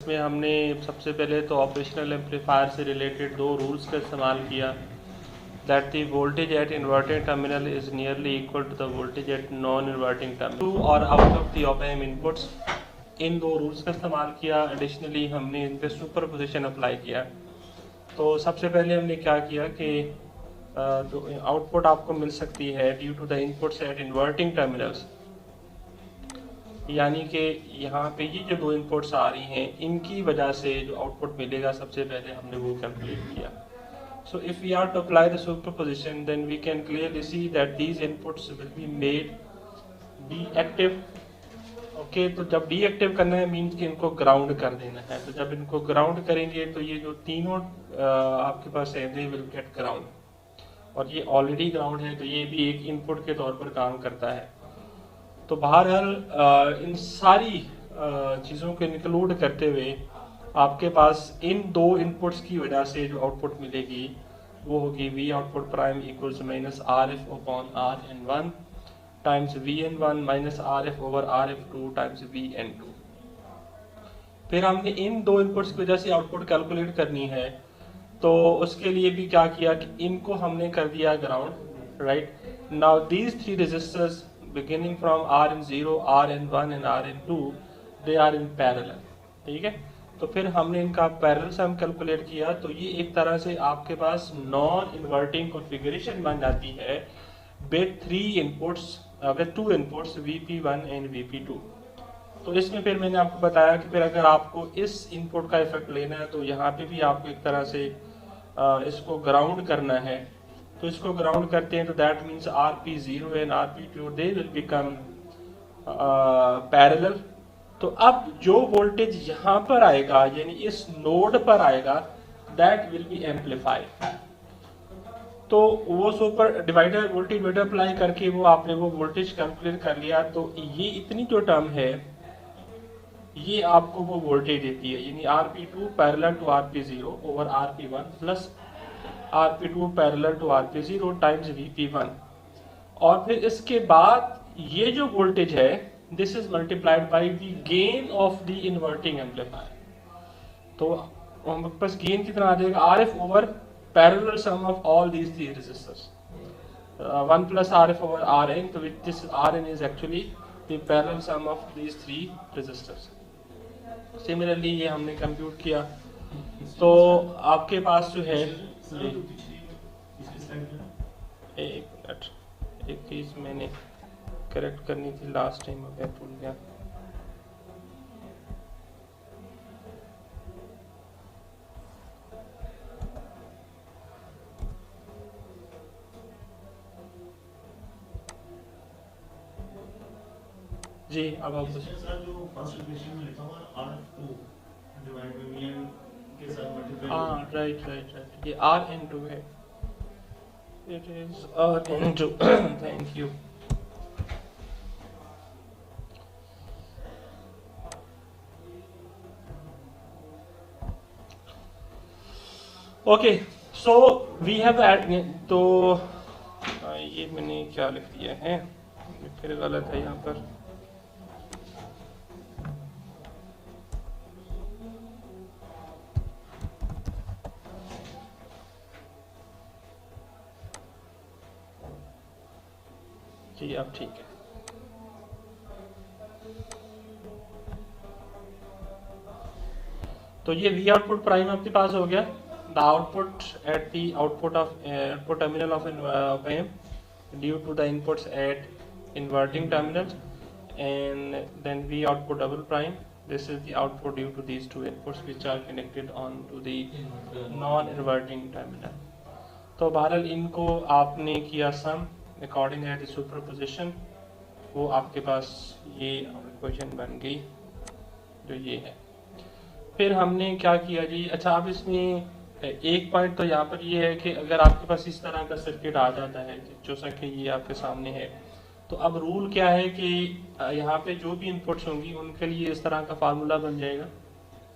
इसमें हमने सबसे पहले तो ऑपरेशनल एम्पलीफायर से रिलेटेड दो रूल्स का इस्तेमाल किया, that the voltage at inverting terminal is nearly equal to the voltage at non inverting terminal और out of the op amp inputs. इन दो रूल्स का इस्तेमाल किया। एडिशनली हमने इन पे सुपरपोजिशन अप्लाई किया। तो सबसे पहले हमने क्या किया कि आउटपुट आपको मिल सकती है due to the inputs at inverting terminals, यानी कि यहाँ पे ये जो दो इनपुट्स आ रही हैं इनकी वजह से जो आउटपुट मिलेगा सबसे पहले हमने वो कैलकुलेट किया। So if we are to apply the superposition then we can clearly see that these inputs will be made deactive. Okay, तो जब डीएक्टिव करना है मीन्स कि इनको ग्राउंड कर देना है। तो जब इनको ग्राउंड करेंगे तो ये जो तीनों आपके पास है दे विल गेट ग्राउंड, और ये ऑलरेडी ग्राउंड है तो ये भी एक इनपुट के तौर पर काम करता है। तो बहरहाल इन सारी चीज़ों को इंक्लूड करते हुए आपके पास इन दो इनपुट्स की वजह से जो आउटपुट मिलेगी वो होगी V output prime equals minus R F upon R N one times V N one minus R F over R F two times V N two. फिर हमने इन दो इनपुट्स की वजह से आउटपुट कैलकुलेट करनी है, तो उसके लिए भी क्या किया कि इनको हमने कर दिया ground. Right now these three resistors beginning from Rn0, Rn1 and Rn2 they are in parallel। ठीक है, तो फिर हमने इनका पैरेलल सम कैलकुलेट किया, तो ये एक तरह से आपके पास नॉन इन्वर्टिंग कॉन्फ़िगरेशन बन जाती है with three inputs with two inputs Vp1 and Vp2। तो इसमें फिर मैंने आपको बताया कि फिर अगर आपको इस इनपुट का इफेक्ट लेना है तो यहाँ पे भी आपको एक तरह से इसको ग्राउंड करना है। तो इसको ग्राउंड करते हैं तो that means Rp0 and Rp2 they will become parallel. तो अब जो वोल्टेज यहाँ पर आएगा यानी इस नोड पर आएगा दैट विल बी एम्पलीफाइड। तो वो super divider voltage divider apply करके वो आपने वो वोल्टेज कैलकुलेट कर लिया, तो ये इतनी जो टर्म है ये आपको वो वोल्टेज देती है, यानी Rp2 parallel to Rp0 over Rp1 plus Rp2 parallel to Rp0 times Vp1। और फिर इसके बाद ये जो वोल्टेज है this is multiplied by the gain of the inverting amplifier. तो हमारे पास गेन कितना आ जाएगा Rf over parallel sum of all these three resistors 1 plus Rf over Rn, तो this Rn is actually the parallel sum of these three resistors. Similarly ये हमने compute किया, तो आपके पास जो है एक मिनट, एक चीज मैंने करेक्ट करनी थी लास्ट टाइम मैं भूल गया। जी अब आप जो फर्स्ट इक्वेशन में लिखा हुआ R2 डिवाइड बाय Vn के साथ मल्टीप्लाई। हाँ राइट ये Rn2 है, it is Rn2 thank you. Okay so we have add, तो ये मैंने क्या लिख दिया है फिर गलत है यहाँ पर। जी अब ठीक है। तो ये V आउटपुट प्राइम आपके पास हो गया, the output at the output terminal of amp due to the inputs at inverting terminals, and then V output double prime, this is the output due to these two inputs which are connected on to the non inverting terminal। तो बहरहाल इनको आपने किया सम according at the superposition, वो आपके पास ये equation बन गई जो ये है। फिर हमने क्या किया जी, अच्छा अब इसमें एक पॉइंट तो यहाँ पर ये है कि अगर आपके पास इस तरह का सर्किट आ जाता है जो सा कि ये आपके सामने है, तो अब रूल क्या है कि यहाँ पे जो भी इनपुट्स होंगी उनके लिए इस तरह का फार्मूला बन जाएगा।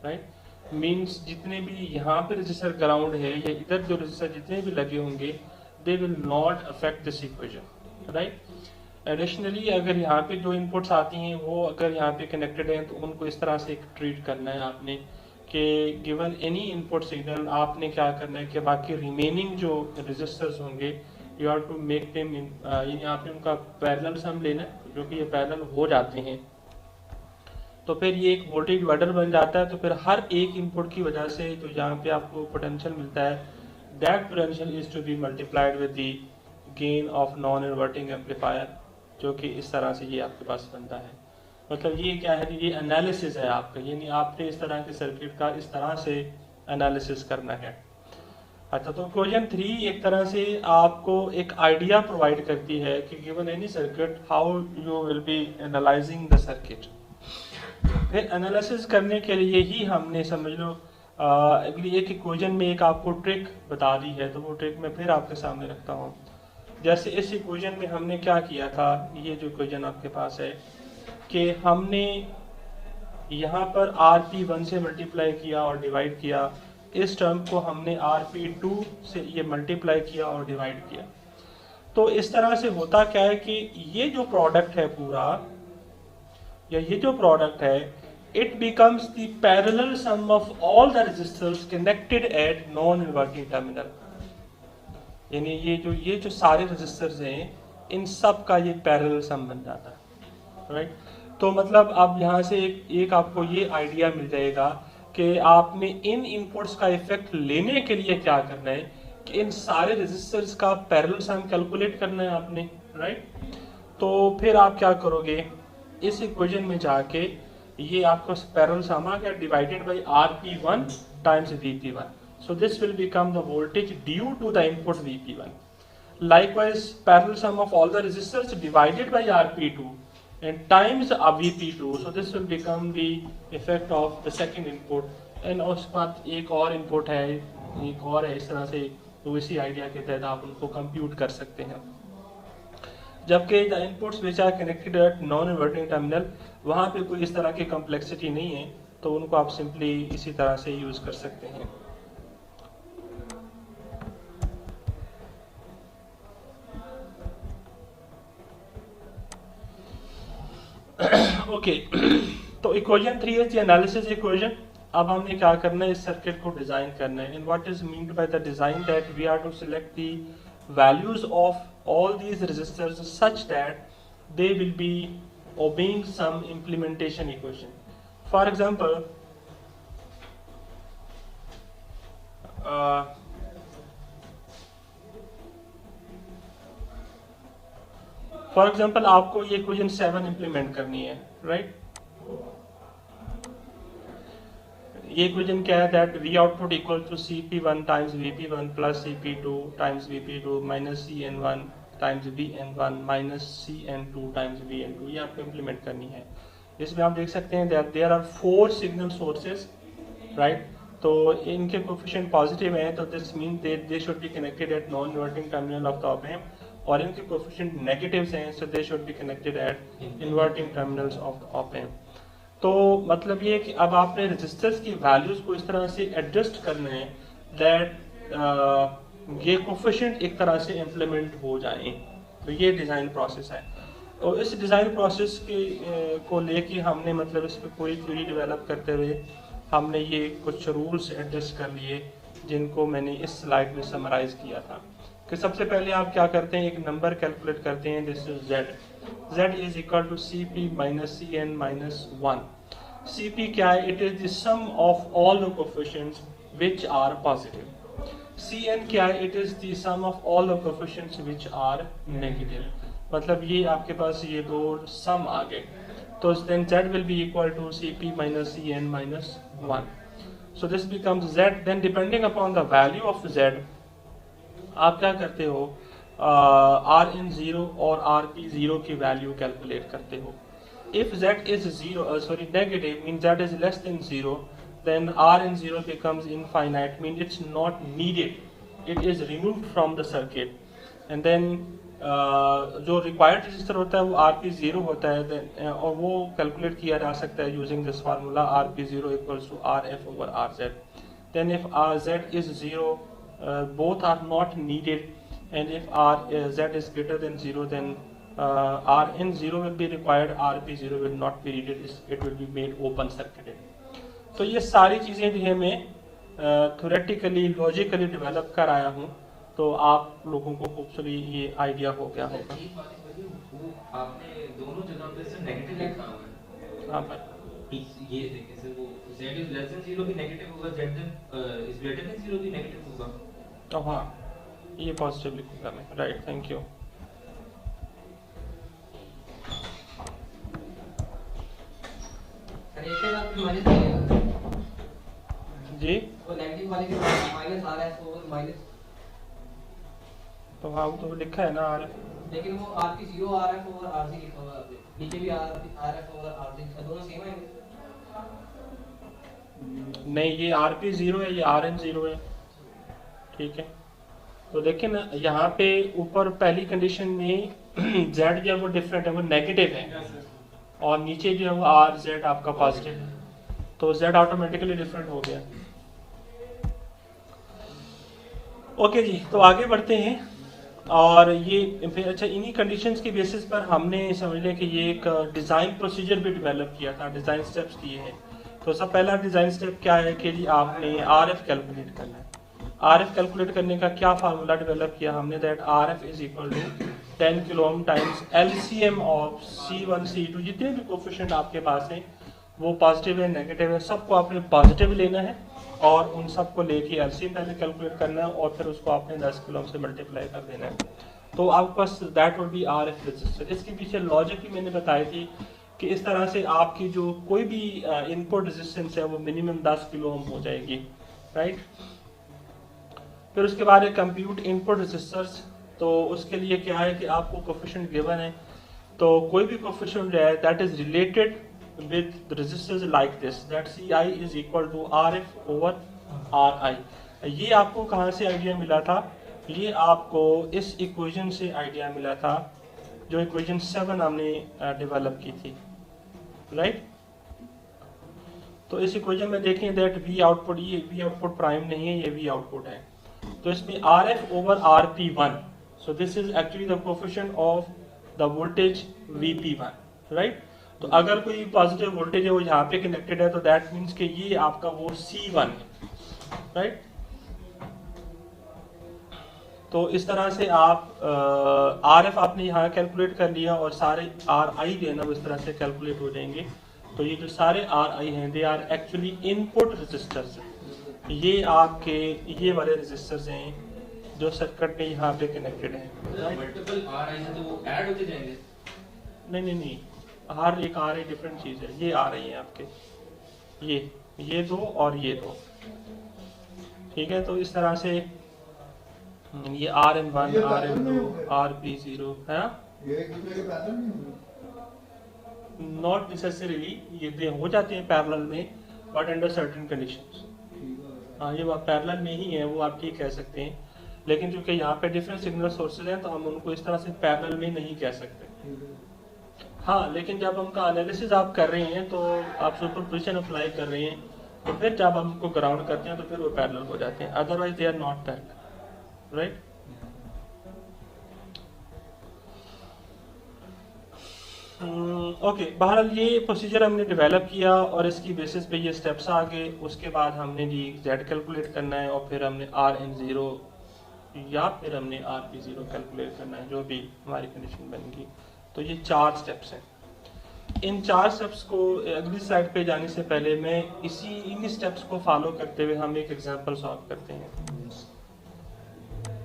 राइट मींस जितने भी यहाँ पे रजिस्टर ग्राउंड है या इधर जो रजिस्टर जितने भी लगे होंगे दे will not affect this equation. Right additionally अगर यहाँ पे जो इनपुट्स आती हैं वो अगर यहाँ पे कनेक्टेड हैं तो उनको इस तरह से ट्रीट करना है आपने कि गिवन एनी इनपुट सिग्नल आपने क्या करना है कि बाकी रिमेनिंग जो रजिस्टर्स होंगे you have to make them यानी आपने उनका पैरेलल सम लेना है, जो कि ये पैरेलल हो जाते हैं तो फिर ये एक वोल्टेज डिवाइडर बन जाता है। तो फिर हर एक इनपुट की वजह से तो यहाँ पे आपको पोटेंशियल मिलता है, that potential is to be multiplied with the gain of non inverting amplifier, जो कि इस तरह से ये आपके पास बनता है। मतलब ये क्या है, ये एनालिसिस है आपका, यानी आपने इस तरह के सर्किट का इस तरह से एनालिसिस करना है। अच्छा, तो क्वेश्चन 3 एक तरह से आपको एक आइडिया प्रोवाइड करती है कि given any circuit how you will be analysing the circuit. फिर एनालिसिस करने के लिए ही हमने समझ लो अगली एक इक्वेशन में एक आपको ट्रिक बता दी है, तो वो ट्रिक मैं फिर आपके सामने रखता हूँ। जैसे इस इक्वेशन में हमने क्या किया था, ये जो इक्वेशन आपके पास है कि हमने यहाँ पर RP1 से मल्टीप्लाई किया और डिवाइड किया, इस टर्म को हमने RP2 से ये मल्टीप्लाई किया और डिवाइड किया। तो इस तरह से होता क्या है कि ये जो प्रोडक्ट है पूरा, या ये जो प्रोडक्ट है, it becomes the parallel sum of all the resistors connected at non inverting terminal. यानी ये जो सारे रेजिस्टर्स हैं, इन सब का ये पैरेलल सम बन जाता है, राइट। तो मतलब अब यहाँ से एक आपको ये आइडिया मिल जाएगा कि आपने इन इनपुट्स का इफेक्ट लेने के लिए क्या करना है कि इन सारे रेजिस्टर्स का पैरेलल सम कैलकुलेट करना है आपने, राइट। तो फिर आप क्या करोगे, इस इक्वेशन में जाके ये आपको पैरेलल सम आ गया divided by RP1 times VP1, so this will become the voltage due to the input VP1. Likewise, parallel sum of all the resistors divided by RP2 and times VP2, so this will become the effect of the second input. And उसके बाद एक और input है, एक और है, इस तरह से तो इसी आइडिया के तहत आप उनको कंप्यूट कर सकते हैं। जबकि the inputs which are connected at non inverting terminal, वहाँ पे कोई इस तरह की कॉम्प्लेक्सिटी नहीं है, तो उनको आप सिंपली इसी तरह से यूज कर सकते हैं। ओके तो equation 3 is the analysis equation. अब हमने क्या करना है, इस सर्किट को डिजाइन करना है। And what is meant by the design, that we are to select the values of all these resistors such that they will be obeying some implementation equation. For example, आपको ये equation 7 implement करनी है, right. ये equation क्या है, that V output equal to CP1 times VP1 plus CP2 times VP2 minus CN1 times VN1 minus CN2 times VN2, ये आपको implement करनी है। इसमें आप देख सकते हैं that there are 4 signal sources, right. तो इनके कोफिशिएंट पॉजिटिव हैं, तो this mean they should be connected at non inverting terminal of the op amp, और इनके कोफिशिएंट नेगेटिव्स हैं, so they should be connected at inverting terminals of the op amp. तो मतलब ये कि अब आपने रेजिस्टर्स की वैल्यूज को इस तरह से एडजस्ट करना है दैट ये कोफिशिएंट एक तरह से इम्प्लीमेंट हो जाए। तो ये डिज़ाइन प्रोसेस है। और इस डिज़ाइन प्रोसेस के को लेके हमने मतलब इस पर पूरी थ्योरी डेवलप करते हुए हमने ये कुछ रूल्स एडजस्ट कर लिए, जिनको मैंने इस स्लाइड में समराइज किया था। कि सबसे पहले आप क्या करते हैं, एक नंबर कैलकुलेट करते हैं, this is z is equal to CP minus CN minus 1। CP क्या है, it is the sum of all the coefficients which are positive. CN क्या है, it is the sum of all the coefficients which are negative. मतलब ये आपके पास ये दो सम आ गए, तो then z will be equal to CP minus CN minus 1. So this becomes z. Then depending upon the value of z, आप क्या करते हो, RN0 और RP0 की वैल्यू कैलकुलेट करते हो। If z is negative, means z is less than 0, then RN0 becomes infinite, means it's not needed, it is removed from the circuit, and then जो required register होता है वो RP0 होता है, और वो कैलकुलेट किया जा सकता है using this formula RP0 equals to RF over RZ। Then if Z is 0, both are not needed, and if Z is greater than 0, then RN0 will be required, RP0 will not be needed, it will be made open circuited. तो ये सारी चीज़ें जो है मैं theoretically logically develop कर आया हूँ, तो आप लोगों को होपफुली ये आइडिया हो गया होगा। एक बात बताइए, वो आपने दोनों जगह पे से नेगेटिव लिखा हुआ है। हाँ भाई, ये देखिए सर, वो z इज लेस देन 0 भी नेगेटिव होगा, z इज ग्रेटर देन 0 भी नेगेटिव होगा। तो हाँ, ये पॉजिटिव लिखूंगा मैं, राइट, थैंक यू। सर एक के साथ माइनस आएगा जी, वो नेगेटिव वाले के साथ माइनस आ रहा है ओवर माइनस, तो हाँ तो लिखा है ना आर, लेकिन वो आरपी 0 आ रहा है ओवर आरसी लिखा हुआ है आपने, नीचे भी आरएफ ओवर आरसी लिखा, दोनों सेम है। नहीं ये आरपी 0 है, ये आर एन 0 है, ठीक है। तो देखिए ना यहाँ पे ऊपर पहली कंडीशन में जेड जो है वो डिफरेंट है, वो नेगेटिव है, और नीचे जो है वो आर जेड आपका पॉजिटिव है, तो जेड ऑटोमेटिकली डिफरेंट हो गया। ओके जी, तो आगे बढ़ते हैं। और ये फिर अच्छा, इन्हीं कंडीशंस की बेसिस पर हमने समझ लिया कि ये एक डिज़ाइन प्रोसीजर भी डेवलप किया था, डिज़ाइन स्टेप्स किए हैं। तो सब पहला डिज़ाइन स्टेप क्या है कि जी आपने आर एफ कैलकुलेट करना है। आर एफ कैलकुलेट करने का क्या फार्मूला डेवलप किया हमने, that R F is equal to 10 kilo ohm times LCM of C1 C2, जितने भी कोफिशिएंट आपके पास हैं वो पॉजिटिव है नेगेटिव है, सबको आपने पॉजिटिव लेना है और उन सबको लेके एलसीएम पहले कैलकुलेट करना है और फिर उसको आपने 10 किलो से मल्टीप्लाई कर देना है। तो आपके पास that would be R F register. इसके पीछे लॉजिक भी मैंने बताई थी कि इस तरह से आपकी जो कोई भी इनपुट रेजिस्टेंस है वो मिनिमम 10 किलो ओम हो जाएगी, राइट। फिर उसके बाद एक कंप्यूट इनपुट रेजिस्टर्स, तो उसके लिए क्या है कि आपको कोफिशिएंट गिवन है, तो कोई भी कोफिशिएंट है that is related with resistors like this, that CI is equal to RF over RI। ये आपको कहाँ से आइडिया मिला था, ये आपको इस इक्वेशन से आइडिया मिला था जो इक्वेशन 7 हमने डेवलप की थी, राइट। तो इस इक्वेशन में देखें दैट V आउटपुट, ये V आउटपुट प्राइम नहीं है, ये V आउटपुट है, तो इसमें RF over RP1, so this is actually the coefficient of the voltage VP1, right। तो अगर कोई पॉजिटिव वोल्टेज है वो यहाँ पे कनेक्टेड है, तो दैट मीन्स कि ये आपका वो C1 है, राइट। तो इस तरह से आप RF आपने यहाँ कैलकुलेट कर लिया और सारे RI जो है ना वो इस तरह से कैलकुलेट हो जाएंगे। तो ये जो सारे RI हैं they are actually input resistors, ये आपके ये वाले रेजिस्टर्स हैं जो सर्किट में यहाँ पे कनेक्टेड हैं। मल्टीपल आर आई है तो वो ऐड होते जाएंगे। नहीं, हर एक आर आई डिफरेंट चीज़ है। ये आ रही है आपके, ये दो और ये दो, ठीक है। तो इस तरह से ये RN1, RN2, RP0 है, नॉट नेसेसरीली ये हो जाते हैं पैरेलल में, बट अंडर सर्टेन कंडीशंस। हाँ, ये पैरेलल में ही है वो आप ठीक कह सकते हैं, लेकिन क्योंकि यहाँ पे डिफरेंट सिग्नल सोर्सेज हैं तो हम उनको इस तरह से पैरेलल में नहीं कह सकते। हाँ, लेकिन जब उनका एनालिसिस आप कर रहे हैं तो आप सुपरपोजिशन अप्लाई कर रहे हैं, तो फिर जब हम उनको ग्राउंड करते हैं तो फिर वो पैरेलल हो जाते हैं, otherwise they are not parallel, right. Okay, बहरहाल ये प्रोसीजर हमने डेवलप किया और इसकी बेसिस पे ये स्टेप्स आ गए। उसके बाद हमने जी Z कैलकुलेट करना है और फिर हमने RN0 या फिर हमने RP0 कैलकुलेट करना है, जो भी हमारी कंडीशन बनेगी। तो ये 4 स्टेप्स हैं। इन 4 स्टेप्स को अगली स्लाइड पे जाने से पहले मैं इन स्टेप्स को फॉलो करते हुए हम एक एग्जांपल सॉल्व करते हैं।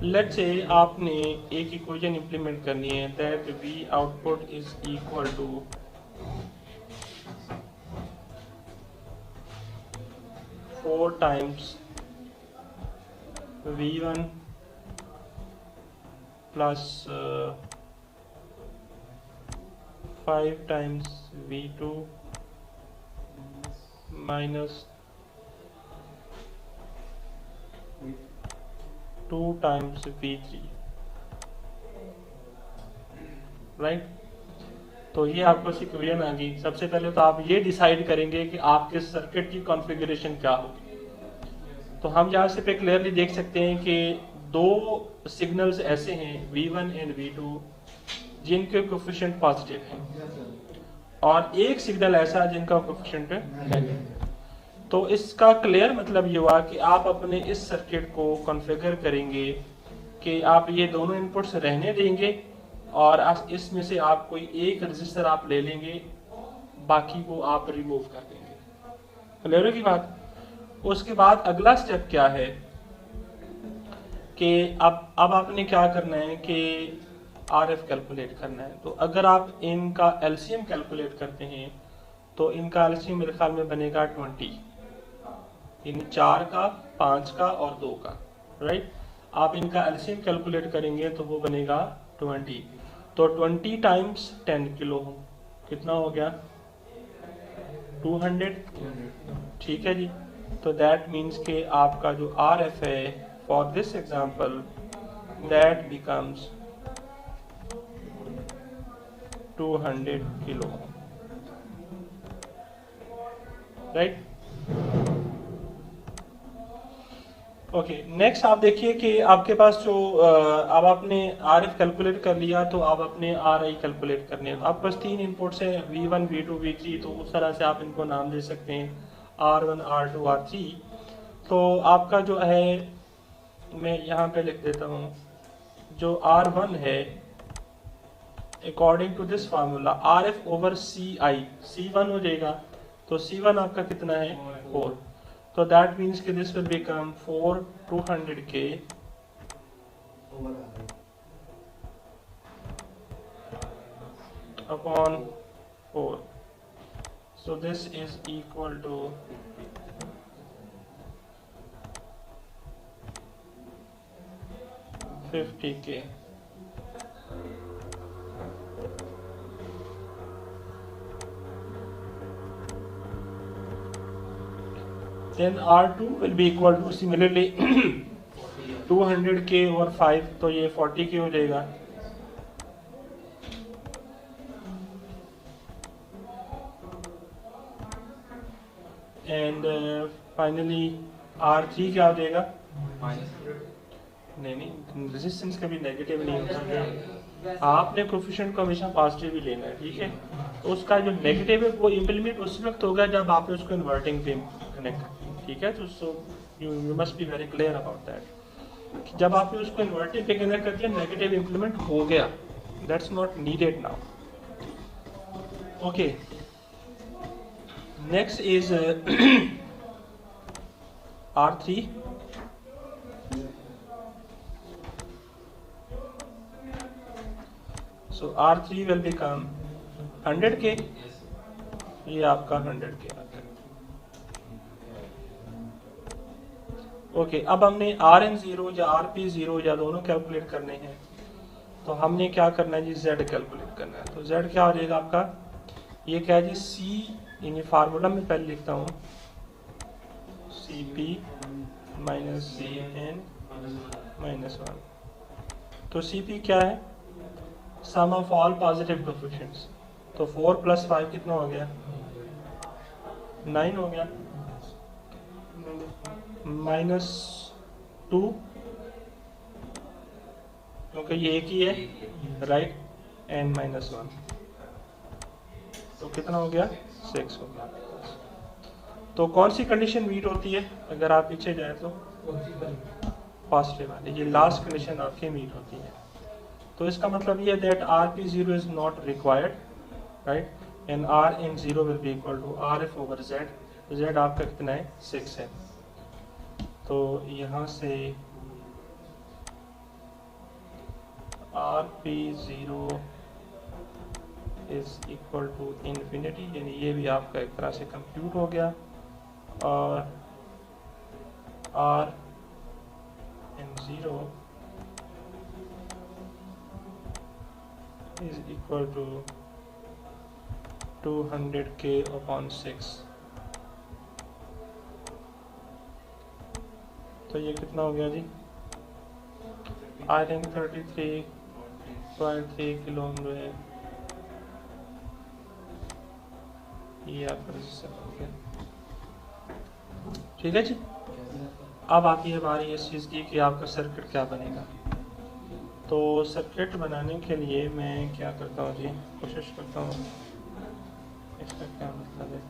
लेट्स से आपने एक इक्वेशन इंप्लीमेंट करनी है that V output is equal to four times V1 plus 5 times V2 minus 2 times V3, right. तो ये आपको इक्वेशन आ गई। सबसे पहले तो आप ये डिसाइड करेंगे कि आपके सर्किट की कॉन्फ़िगरेशन क्या होगी। तो हम यहाँ से पे क्लियरली देख सकते हैं कि 2 सिग्नल्स ऐसे हैं V1 एंड V2 जिनके कोफिशिएंट पॉजिटिव हैं और एक सिग्नल ऐसा जिनका कोफिशिएंट नेगेटिव। तो इसका क्लियर मतलब ये हुआ कि आप अपने इस सर्किट को कॉन्फ़िगर करेंगे कि आप ये दोनों इनपुट्स रहने देंगे और इसमें से आप कोई एक रजिस्टर आप ले लेंगे, बाकी को आप रिमूव कर देंगे। क्लियर है की बात? उसके बाद अगला स्टेप क्या है कि अब आपने क्या करना है कि आरएफ कैलकुलेट करना है। तो अगर आप इनका एलसीएम कैलकुलेट करते हैं तो इनका एलसीएम मेरे ख्याल में बनेगा 20, इन 4 का, 5 का और 2 का, राइट। आप इनका एलसीएम कैलकुलेट करेंगे तो वो बनेगा 20। तो 20 टाइम्स 10 किलो कितना हो गया? 200। ठीक है जी। तो दैट मीन्स कि आपका जो आरएफ है for this example that becomes 200 kilo, right. Okay, next आप देखिए कि आपके पास जो अब आपने आरएफ कैलकुलेट कर लिया तो आप अपने आरआई कैलकुलेट करने हैं। आपके पास 3 इनपुट्स हैं V1, V2, V3, तो उस तरह से आप इनको नाम दे सकते हैं R1, R2, R3। तो आपका जो है मैं यहाँ पे लिख देता हूँ, जो R1 है according to this formula RF over CI, C1 हो जाएगा। तो C1 आपका कितना है? 4। तो दैट मीन्स कि this will become 4 200K upon 4. So this is equal to 50K. Then R2 will be equal to similarly 200K over 5, तो ये 40K हो जाएगा। एंड फाइनली R3 क्या हो जाएगा? नहीं, रेजिस्टेंस कभी नेगेटिव नहीं होता। आपने कोफिशिएंट को हमेशा पॉजिटिव ही लेना है, ठीक है। तो उसका जो नेगेटिव है वो इम्प्लीमेंट उस वक्त होगा जब आपने उसको इन्वर्टिंग पे कनेक्ट कर, ठीक है। तो so you must be very clear about that. जब आपने उसको इन्वर्टिंग पे कनेक्ट कर दिया, नेगेटिव इम्प्लीमेंट हो गया, that's not needed now. Okay, next is R3। So R3 will become 100K, ये आपका 100K आ गया। ओके, अब हमने Rn0 या Rp0 या दोनों कैलकुलेट करने हैं। तो हमने क्या करना है जी? Z कैलकुलेट करना है। तो Z क्या हो जाएगा आपका? ये क्या है जी? C, यानी फार्मूला में पहले लिखता हूँ Cp माइनस Cn माइनस 1। तो Cp क्या है? सम ऑफ ऑल पॉजिटिव कोएफिशिएंट्स। तो 4 + 5 कितना हो गया? 9 हो गया। -2 क्योंकि ये एक ही है, राइट, एंड -1, तो कितना हो गया? 6 हो गया। तो कौन सी कंडीशन मीट होती है अगर आप पीछे जाए तो? पॉजिटिव वाली, ये लास्ट कंडीशन आपकी मीट होती है। तो इसका मतलब ये that Rp0 is not required, right, and Rn0 will be equal to RF over Z। Z आपका कितना है? 6 है। तो यहाँ से Rp0 is equal to infinity, यानी ये भी आपका एक तरह से कंप्यूट हो गया। और Rn0 is equal to 200K upon 6। तो ये कितना हो गया जी? आई थिंक 33.3 किलो ओम जो है ये आपका रजिस्टर हो गया, ठीक है जी। अब आती है बारी इस चीज़ की कि आपका सर्किट क्या बनेगा। तो सर्किट बनाने के लिए मैं क्या करता हूँ जी? कोशिश करता हूँ, इसका क्या मतलब है।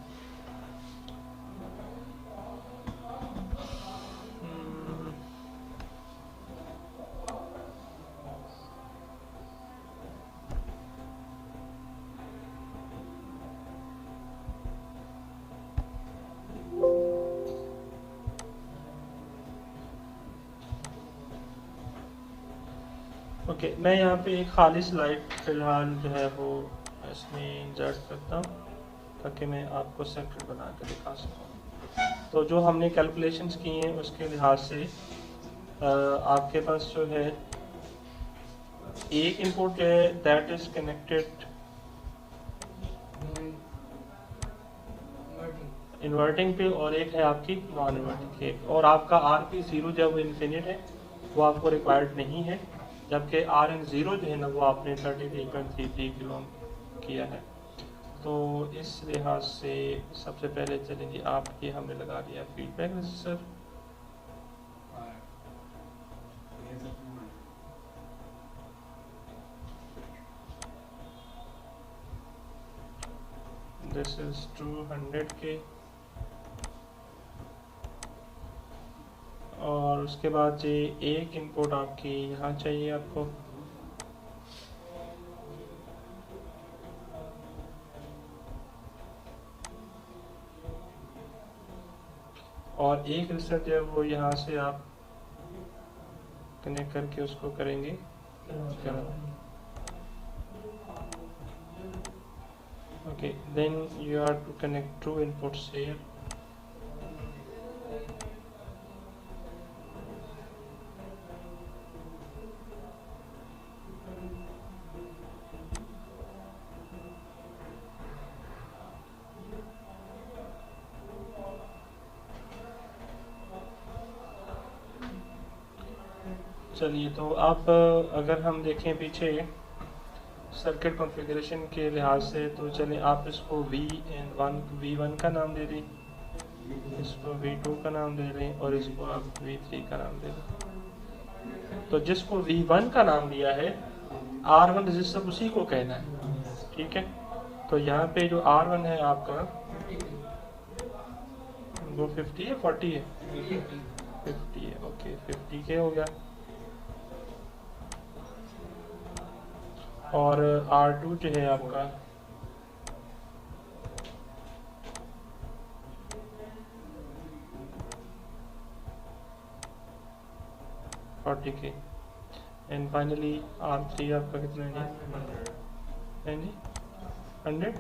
ओके, मैं यहाँ पे एक खाली स्लाइड फिलहाल जो है वो इसमें इंसर्ट करता हूँ ताकि मैं आपको सर्किट बना कर दिखा सकूँ। तो जो हमने कैलकुलेशंस की हैं उसके लिहाज से आपके पास जो है एक इनपुट है दैट इज कनेक्टेड इन्वर्टिंग पे और एक है आपकी नॉन इन्वर्टिंग पे, और आपका RP 0 जब वो इन्फिनिट है वो आपको रिक्वायर्ड नहीं है, जबकि Rn 0 जो है ना वो आपने 33.33 किलो किया है। तो इस लिहाज से सबसे पहले चलें जी, आप ये हमने लगा दिया feedback register. This is 200K और उसके बाद ये एक इनपुट आपकी यहाँ चाहिए आपको, और एक रिजल्ट जो है वो यहाँ से आप कनेक्ट करके उसको करेंगे। Okay, then you are to connect 2 inputs here. चलिए, तो आप अगर हम देखें पीछे सर्किट कॉन्फ़िगरेशन के लिहाज से, तो चलिए आप इसको V1 का नाम दे दें, इसको V2 का नाम दे दें और इसको आप V3 का नाम दे दें। तो जिसको V1 का नाम दिया है R1 रजिस्टर उसी को कहना है, ठीक है। तो यहाँ पे जो R1 है आपका वो 50 है 40 है 50 है, ओके 50K हो गया। और R2 जो है आपका 40K एंड फाइनली R3 आपका कितना है जी? 100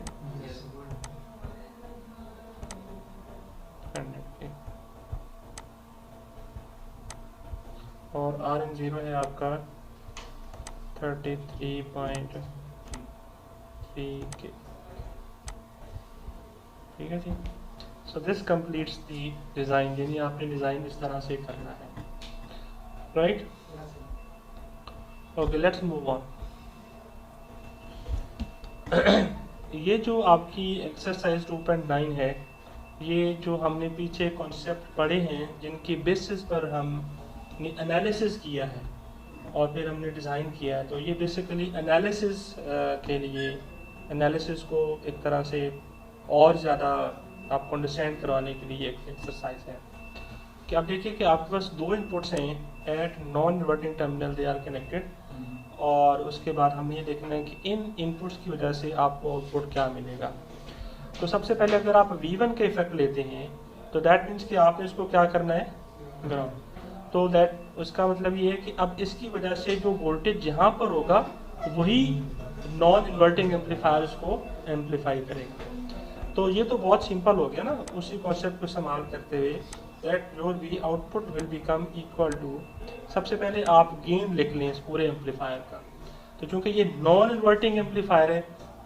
100K और Rn0 है आपका 33.3K, ठीक है जी। So this completes the design, यानी आपने डिज़ाइन इस तरह से करना है, right. Okay, let's move on. ये जो आपकी एक्सरसाइज 2.9 है, ये जो हमने पीछे कॉन्सेप्ट पढ़े हैं जिनकी बेसिस पर हमने एनालिसिस किया है और फिर हमने डिज़ाइन किया है, तो ये बेसिकली एनालिसिस के लिए, एनालिसिस को एक तरह से और ज़्यादा आपको अंडरस्टैंड करवाने के लिए एक एक्सरसाइज है कि आप देखिए कि आपके पास 2 इनपुट्स हैं at non inverting terminal, they are connected, और उसके बाद हमें ये देखना है कि इन इनपुट्स की वजह से आपको आउटपुट क्या मिलेगा। तो सबसे पहले अगर आप V1 के इफेक्ट लेते हैं तो दैट मीन्स कि आपने इसको क्या करना है, ग्राउंड। तो दैट उसका मतलब ये है कि अब इसकी वजह से जो वोल्टेज जहाँ पर होगा वही नॉन इन्वर्टिंग एम्पलीफायर्स को एम्पलीफाई करेगा। तो ये तो बहुत सिंपल हो गया ना, उसी कॉन्सेप्ट को इस्तेमाल करते हुए that your V output will become equal to, सबसे पहले आप गेन लिख लें इस पूरे एम्पलीफायर का। तो चूंकि ये नॉन इन्वर्टिंग एम्पलीफायर है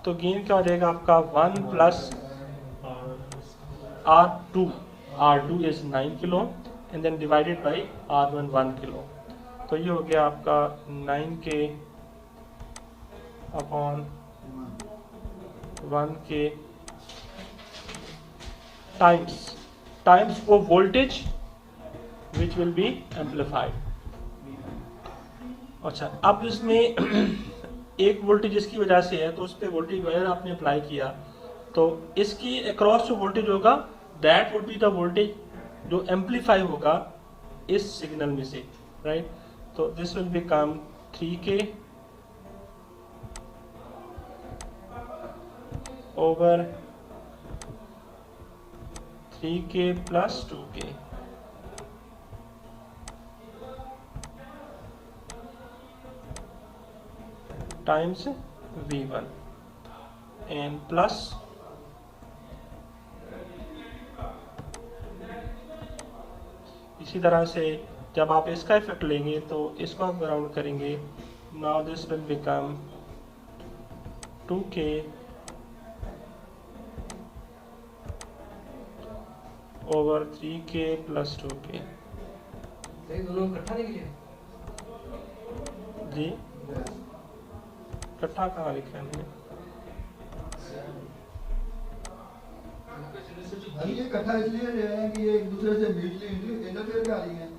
तो गेन क्या हो जाएगा आपका 1 plus R2 is 9 kilo and then divided by R1 1 kilo. तो ये हो गया आपका 9K अपॉन 1K टाइम्स वो voltage which will be amplified. अच्छा, अब इसमें एक वोल्टेज इसकी वजह से है तो उस पर वोल्टेज वायर आपने अप्लाई किया, तो इसकी अक्रॉस जो वोल्टेज होगा that would be the voltage जो एम्पलीफाई होगा इस सिग्नल में से, राइट। तो this will become 3K over 3K plus 2K। Times V1 and plus इसी तरह से जब आप इसका इफेक्ट लेंगे तो इसको आप ग्राउंड करेंगे. Now this will become 2k over 3k plus 2k. सही दोनों इकट्ठा निकले. जी इकट्ठा कहाँ लिखा है हमने? अरे ये इकट्ठा इसलिए ले रहे हैं कि ये एक दूसरे से म्यूचुअली इंटरफेयर कर रही हैं.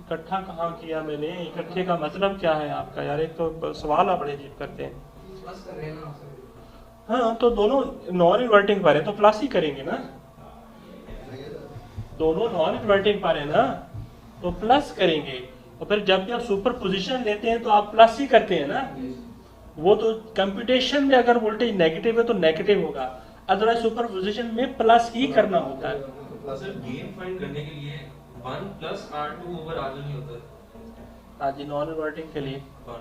इकट्ठा कहाँ किया मैंने? इकट्ठे का मतलब क्या है आपका यार? एक तो सवाल आप बड़े अजीब करते हैं. प्लस कर रहे हैं ना. हाँ तो दोनों नॉन इन्वर्टिंग पर है तो प्लस ही करेंगे ना. दोनों नॉन इन्वर्टिंग पर है ना तो प्लस करेंगे. और फिर जब भी आप सुपर पोजिशन लेते हैं तो आप प्लस ही करते हैं ना. वो तो कंप्यूटेशन में अगर वोल्टेज नेगेटिव है तो नेगेटिव होगा, अदरवाइज सुपर पोजिशन में प्लस ही करना होता है. सर गेन फाइंड करने के लिए 1 प्लस R2 ओवर R1 ही होता है. हाँ जी, नॉन इन्वर्टिंग के लिए 1.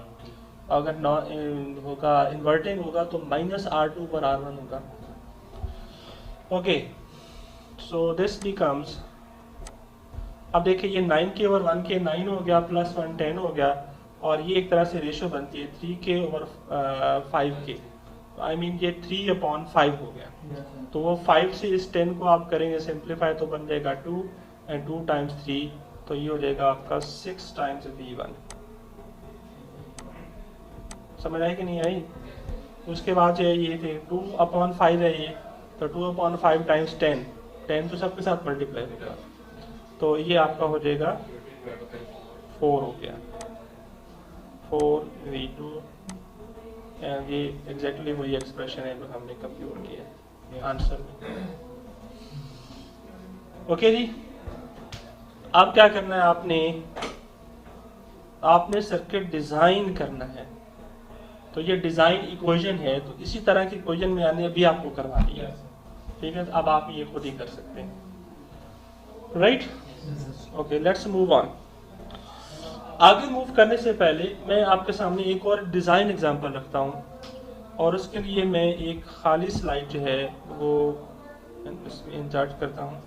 अगर नॉन होगा इन्वर्टिंग होगा तो माइनस R2 ओवर R1 होगा. ओके सो दिस बिकम्स, अब देखिए ये 9k ओवर 1k 9 हो गया प्लस 1 10 हो गया, और ये एक तरह से रेशो बनती है 3k over 5k. I mean ये 3/5 हो गया. तो वो 5 से इस 10 को आप करेंगे सिंप्लीफाई तो बन जाएगा 2 एंड 2 टाइम्स 3 तो ये हो जाएगा आपका 6 टाइम्स V1. समझ आई कि नहीं आई? उसके बाद ये थे 2/5 है ये, तो 2/5 टाइम्स 10 10 तो सबके साथ मल्टीप्लाई होगा तो ये आपका हो जाएगा 4 हो गया 4V2 एंड ये एग्जैक्टली वही एक्सप्रेशन है जो हमने कंप्यूट किया आंसर में. ओके जी, अब क्या करना है? आपने सर्किट डिजाइन करना है. तो ये डिजाइन इक्वेशन है तो इसी तरह की इक्वेशन में आने भी आपको करवा दिया. ठीक है, अब आप ये खुद ही कर सकते हैं. Right, okay let's move on. आगे मूव करने से पहले मैं आपके सामने एक और डिजाइन एग्जांपल रखता हूं, और उसके लिए मैं एक खाली स्लाइड जो है वो इसमें इंसर्ट करता हूं.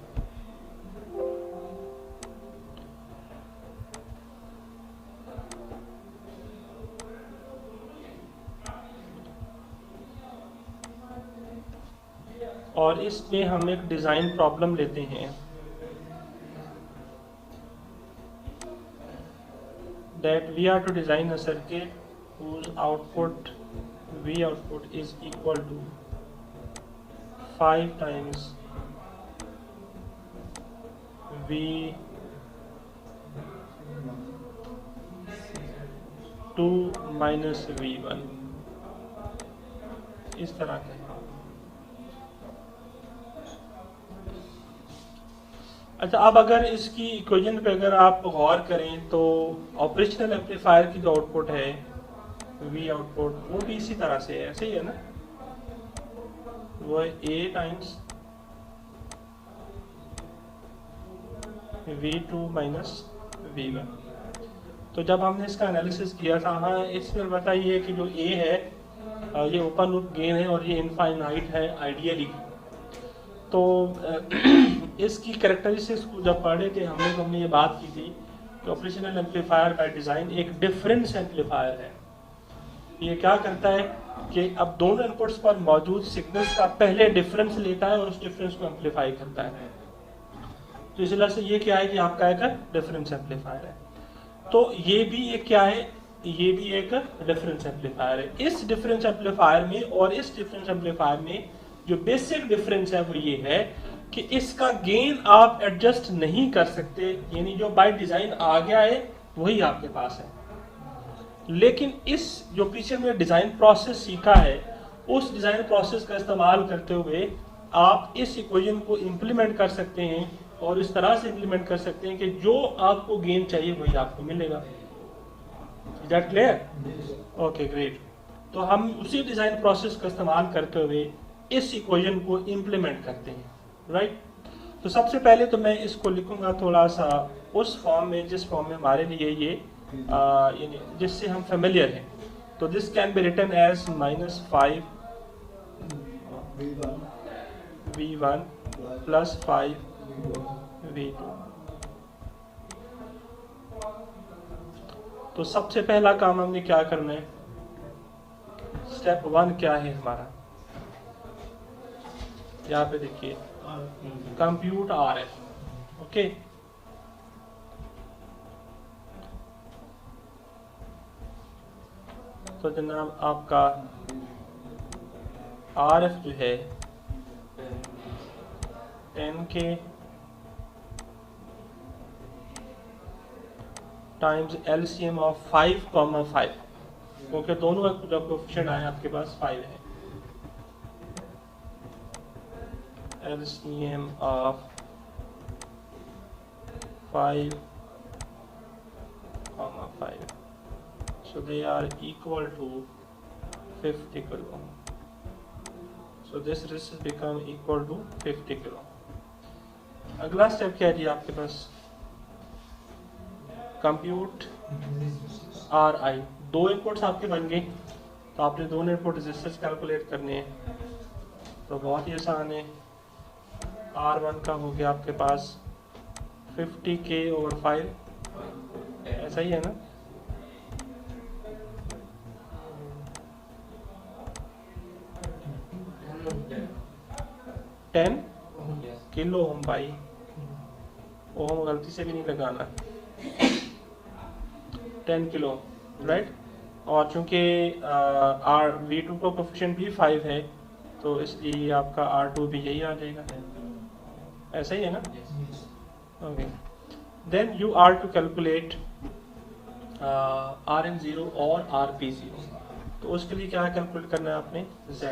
और इसमें हम एक डिजाइन प्रॉब्लम लेते हैं that we are to design a circuit whose output V output is equal to 5 times V2 minus V1 इस तरह का. अच्छा, अब अगर इसकी इक्वेशन पे अगर आप गौर करें तो ऑपरेशनल एम्पलीफायर की जो आउटपुट है V आउटपुट वो भी इसी तरह से है, ऐसे ही है ना. वो है A times V2 minus V1. तो जब हमने इसका एनालिसिस किया था, हाँ इसमें बताइए कि जो A है ये ओपन लूप गेन है और ये इनफाइनाइट है आइडियली. तो इसकी कैरेक्टरिस्टिक्स को जब पढ़े थे हमने ये बात की थी कि ऑपरेशनल एम्पलीफायर बाय डिज़ाइन एक डिफरेंस एम्पलीफायर है. ये क्या करता है कि अब दोनों इनपुट्स पर मौजूद सिग्नल्स का पहले डिफरेंस लेता है और उस डिफरेंस को एम्पलीफाई करता है. तो इस वजह से ये क्या है कि आपका एक डिफरेंस एम्पलीफायर है. तो ये भी एक क्या है, ये भी एक डिफरेंस एम्पलीफायर है. इस डिफरेंस एम्पलीफायर में और इस डिफरेंस एम्पलीफायर में जो बेसिक डिफरेंस है वो ये है कि इसका गेन आप एडजस्ट नहीं कर सकते, यानी जो बाय डिजाइन आ गया है वही आपके पास है. लेकिन इस जो पीछे में डिजाइन प्रोसेस सीखा है उस डिजाइन प्रोसेस का इस्तेमाल करते हुए आप इस इक्वेशन को इम्प्लीमेंट कर सकते हैं और इस तरह से इम्प्लीमेंट कर सकते हैं कि जो आपको गेन चाहिए वही आपको मिलेगा. Is that clear? Okay great. तो हम उसी डिजाइन प्रोसेस का इस्तेमाल करते हुए इस इक्वेशन को इम्प्लीमेंट करते हैं. राइट, तो सबसे पहले तो मैं इसको लिखूंगा थोड़ा सा उस फॉर्म में जिस फॉर्म में हमारे लिए ये जिससे हम फेमिलियर हैं. तो this can be written as -5 V1 V1 plus 5 V2। तो सबसे पहला काम हमने क्या करना है, स्टेप 1 क्या है हमारा, यहाँ पे देखिए कंप्यूट RF। ओके, तो जनाब आपका RF जो है 10K टाइम्स LCM ऑफ 5,5, क्योंकि दोनों का कोएफिशिएंट आया आपके पास 5 है। LCM of 5,5, so they are equal to 50 kilo. So this resistance become equal to 50 kilo. अगला स्टेप क्या है जी आपके पास, कंप्यूट RI। दो इनपुट्स आपके बन गए, तो आपने दोनों इनपुट रेजिस्टेंस कैलकुलेट करने हैं, तो बहुत ही आसान है। R1 का हो गया आपके पास 50K/5, ऐसा ही है ना, टेन किलो ओम भाई, ओम गलती से भी नहीं लगाना, 10 किलो, राइट। और चूंकि V2 का कोएफिशिएंट भी 5 है, तो इसलिए आपका R2 भी यही आ जाएगा, ऐसा ही है ना। Okay, then you are to calculate Rn0 और Rp0। तो उसके लिए क्या कैलकुलेट करना है आपने, Z।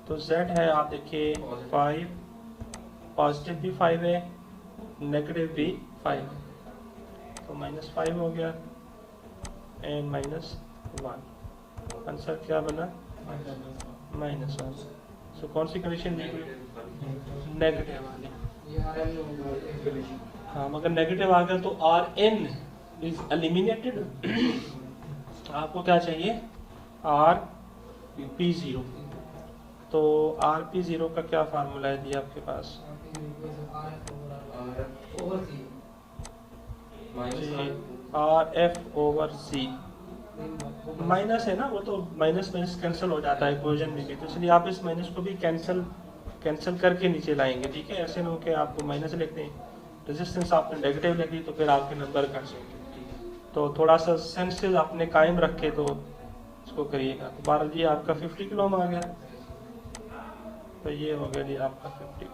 तो Z है, आप देखिए 5, पॉजिटिव भी 5 है, नेगेटिव भी 5, तो -5 हो गया एंड -1, आंसर क्या बना, -1। सो कौन सी कंडीशन नेगेटिव वाली, ये RM हाँ, मगर नेगेटिव आ गया तो Rn इज एलिमिनेटेड। आपको क्या चाहिए, Rp0। तो Rp0 का क्या फार्मूला है दिया आपके पास, RF/C, माइनस है ना, वो तो माइनस माइनस कैंसिल हो जाता है इक्वेशन में भी, तो इसलिए आप इस माइनस को भी कैंसिल करके नीचे लाएंगे, ठीक है। ऐसे ना हो कि आपको माइनस लिख दें, रेजिस्टेंस आपने नेगेटिव लिख दी तो फिर आपके नंबर कट जाएंगे, तो थोड़ा सा सेंसेस आपने कायम रखे तो इसको करिएगा। तो 12 जी आपका 50 किलो में आ गया, तो ये हो गया जी आपका 50 किलो।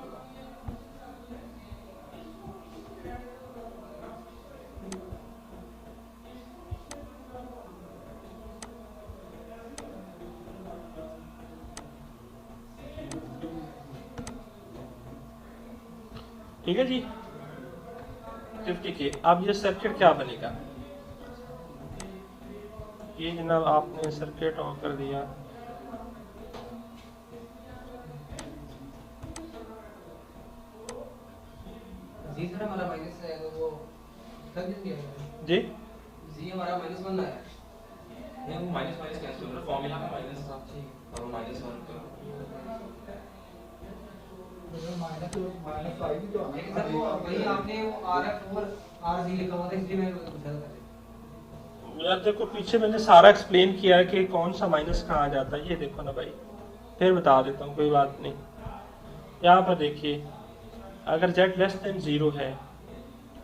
ठीक है जी, 50K। अब ये सर्किट क्या बनेगा, ये जनाब आपने सर्किट ऑन कर दिया, जी सर हमारा माइनस है तो वो कर देंगे जी जी हमारा -1 आया नहीं, वो माइनस कैंसिल हो रहा है, फॉर्मूला में माइनस था और -1 का -5 ही तो लेकिन सर वो वही आपने वो RF और RG लिखा हुआ था, इसलिए मैं पूछा था। यार देखो, पीछे मैंने सारा एक्सप्लेन किया है कि कौन सा माइनस कहाँ आ जाता है, ये देखो ना भाई, फिर बता देता हूँ, कोई बात नहीं। यहाँ पर देखिए, अगर Z<0 है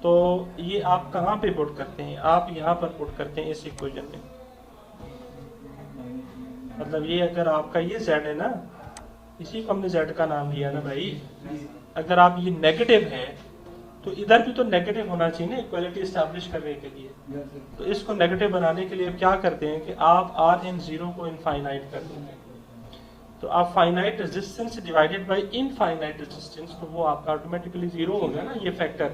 तो ये आप कहाँ पे पुट करते हैं, आप यहाँ पर पुट करते हैं इस इक्वेशन में। मतलब ये अगर आपका ये Z है ना, इसी को हमने Z का नाम दिया ना भाई। अगर आप ये नेगेटिव है तो इधर भी तो नेगेटिव होना चाहिए ना, इक्वालिटी एस्टैब्लिश करने के लिए। तो इसको नेगेटिव बनाने के लिए क्या करते हैं कि आप Rn0 को इनफाइनाइट कर देते हैं। तो आप finite resistance divided by infinite resistance, तो वो आपका ऑटोमेटिकली 0 हो गया ना ये फैक्टर।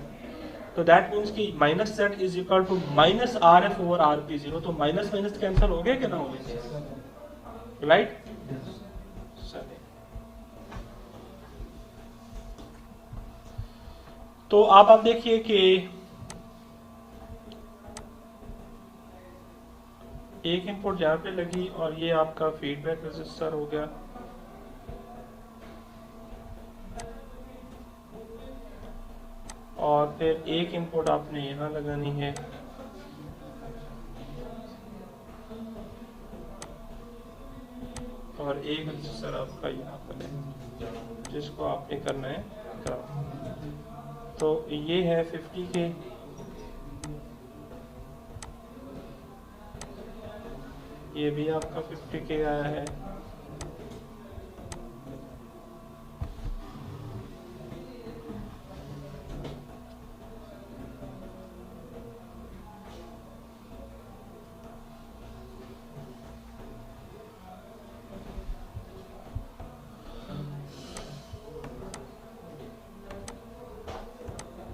तो दैट मीन्स कि -Z is equal to -RF/Rp0। तो माइनस माइनस कैंसिल हो गया कि ना हो गया, राइट। तो आप देखिए कि एक इनपुट यहाँ पे लगी और ये आपका फीडबैक रजिस्टर हो गया। और फिर एक इनपुट आपने यहाँ लगानी है, और एक रजिस्टर आपका यहाँ पर है जिसको आपने करना है ग्राउंड। तो ये है 50K, ये भी आपका 50K आया है।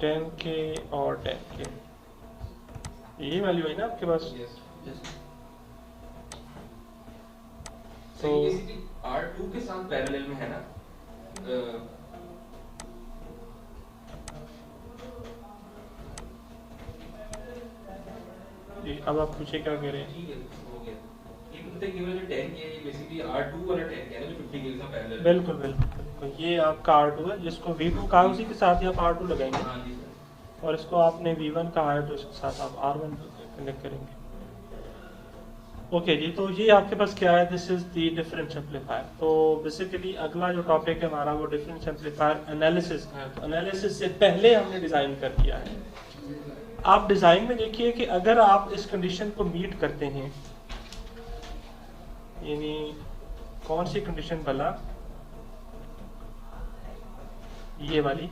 $10K और $10K, ये वैल्यू है ना आपके पास? तो R2 के साथ पैरेलल में है ना? अब आप पूछे क्या कह रहे हैं? ठीक है, हो गया। ये तो बताइए केवल जो 10K है ये बेसिकली R2 वाला 10K है ना, जो 50K के साथ पैरेलल है। बिल्कुल बिल्कुल, ये आपका R2 है जिसको V2 कहा, उसी के साथ ही आप R2 लगाएंगे। हाँ जी सर। और इसको आपने V1 कहा है तो इसके साथ आप R1 कनेक्ट करेंगे। ओके जी, तो ये आपके पास क्या है? This is the difference amplifier. तो बेसिकली अगला जो टॉपिक है हमारा वो डिफरेंस एम्पलीफायर एनालिसिस का है। तो एनालिसिस से पहले हमने डिज़ाइन कर दिया है। आप डिज़ाइन में देखिए कि अगर आप इस कंडीशन को मीट करते हैं, यानी कौन सी कंडीशन भला? ये वाली,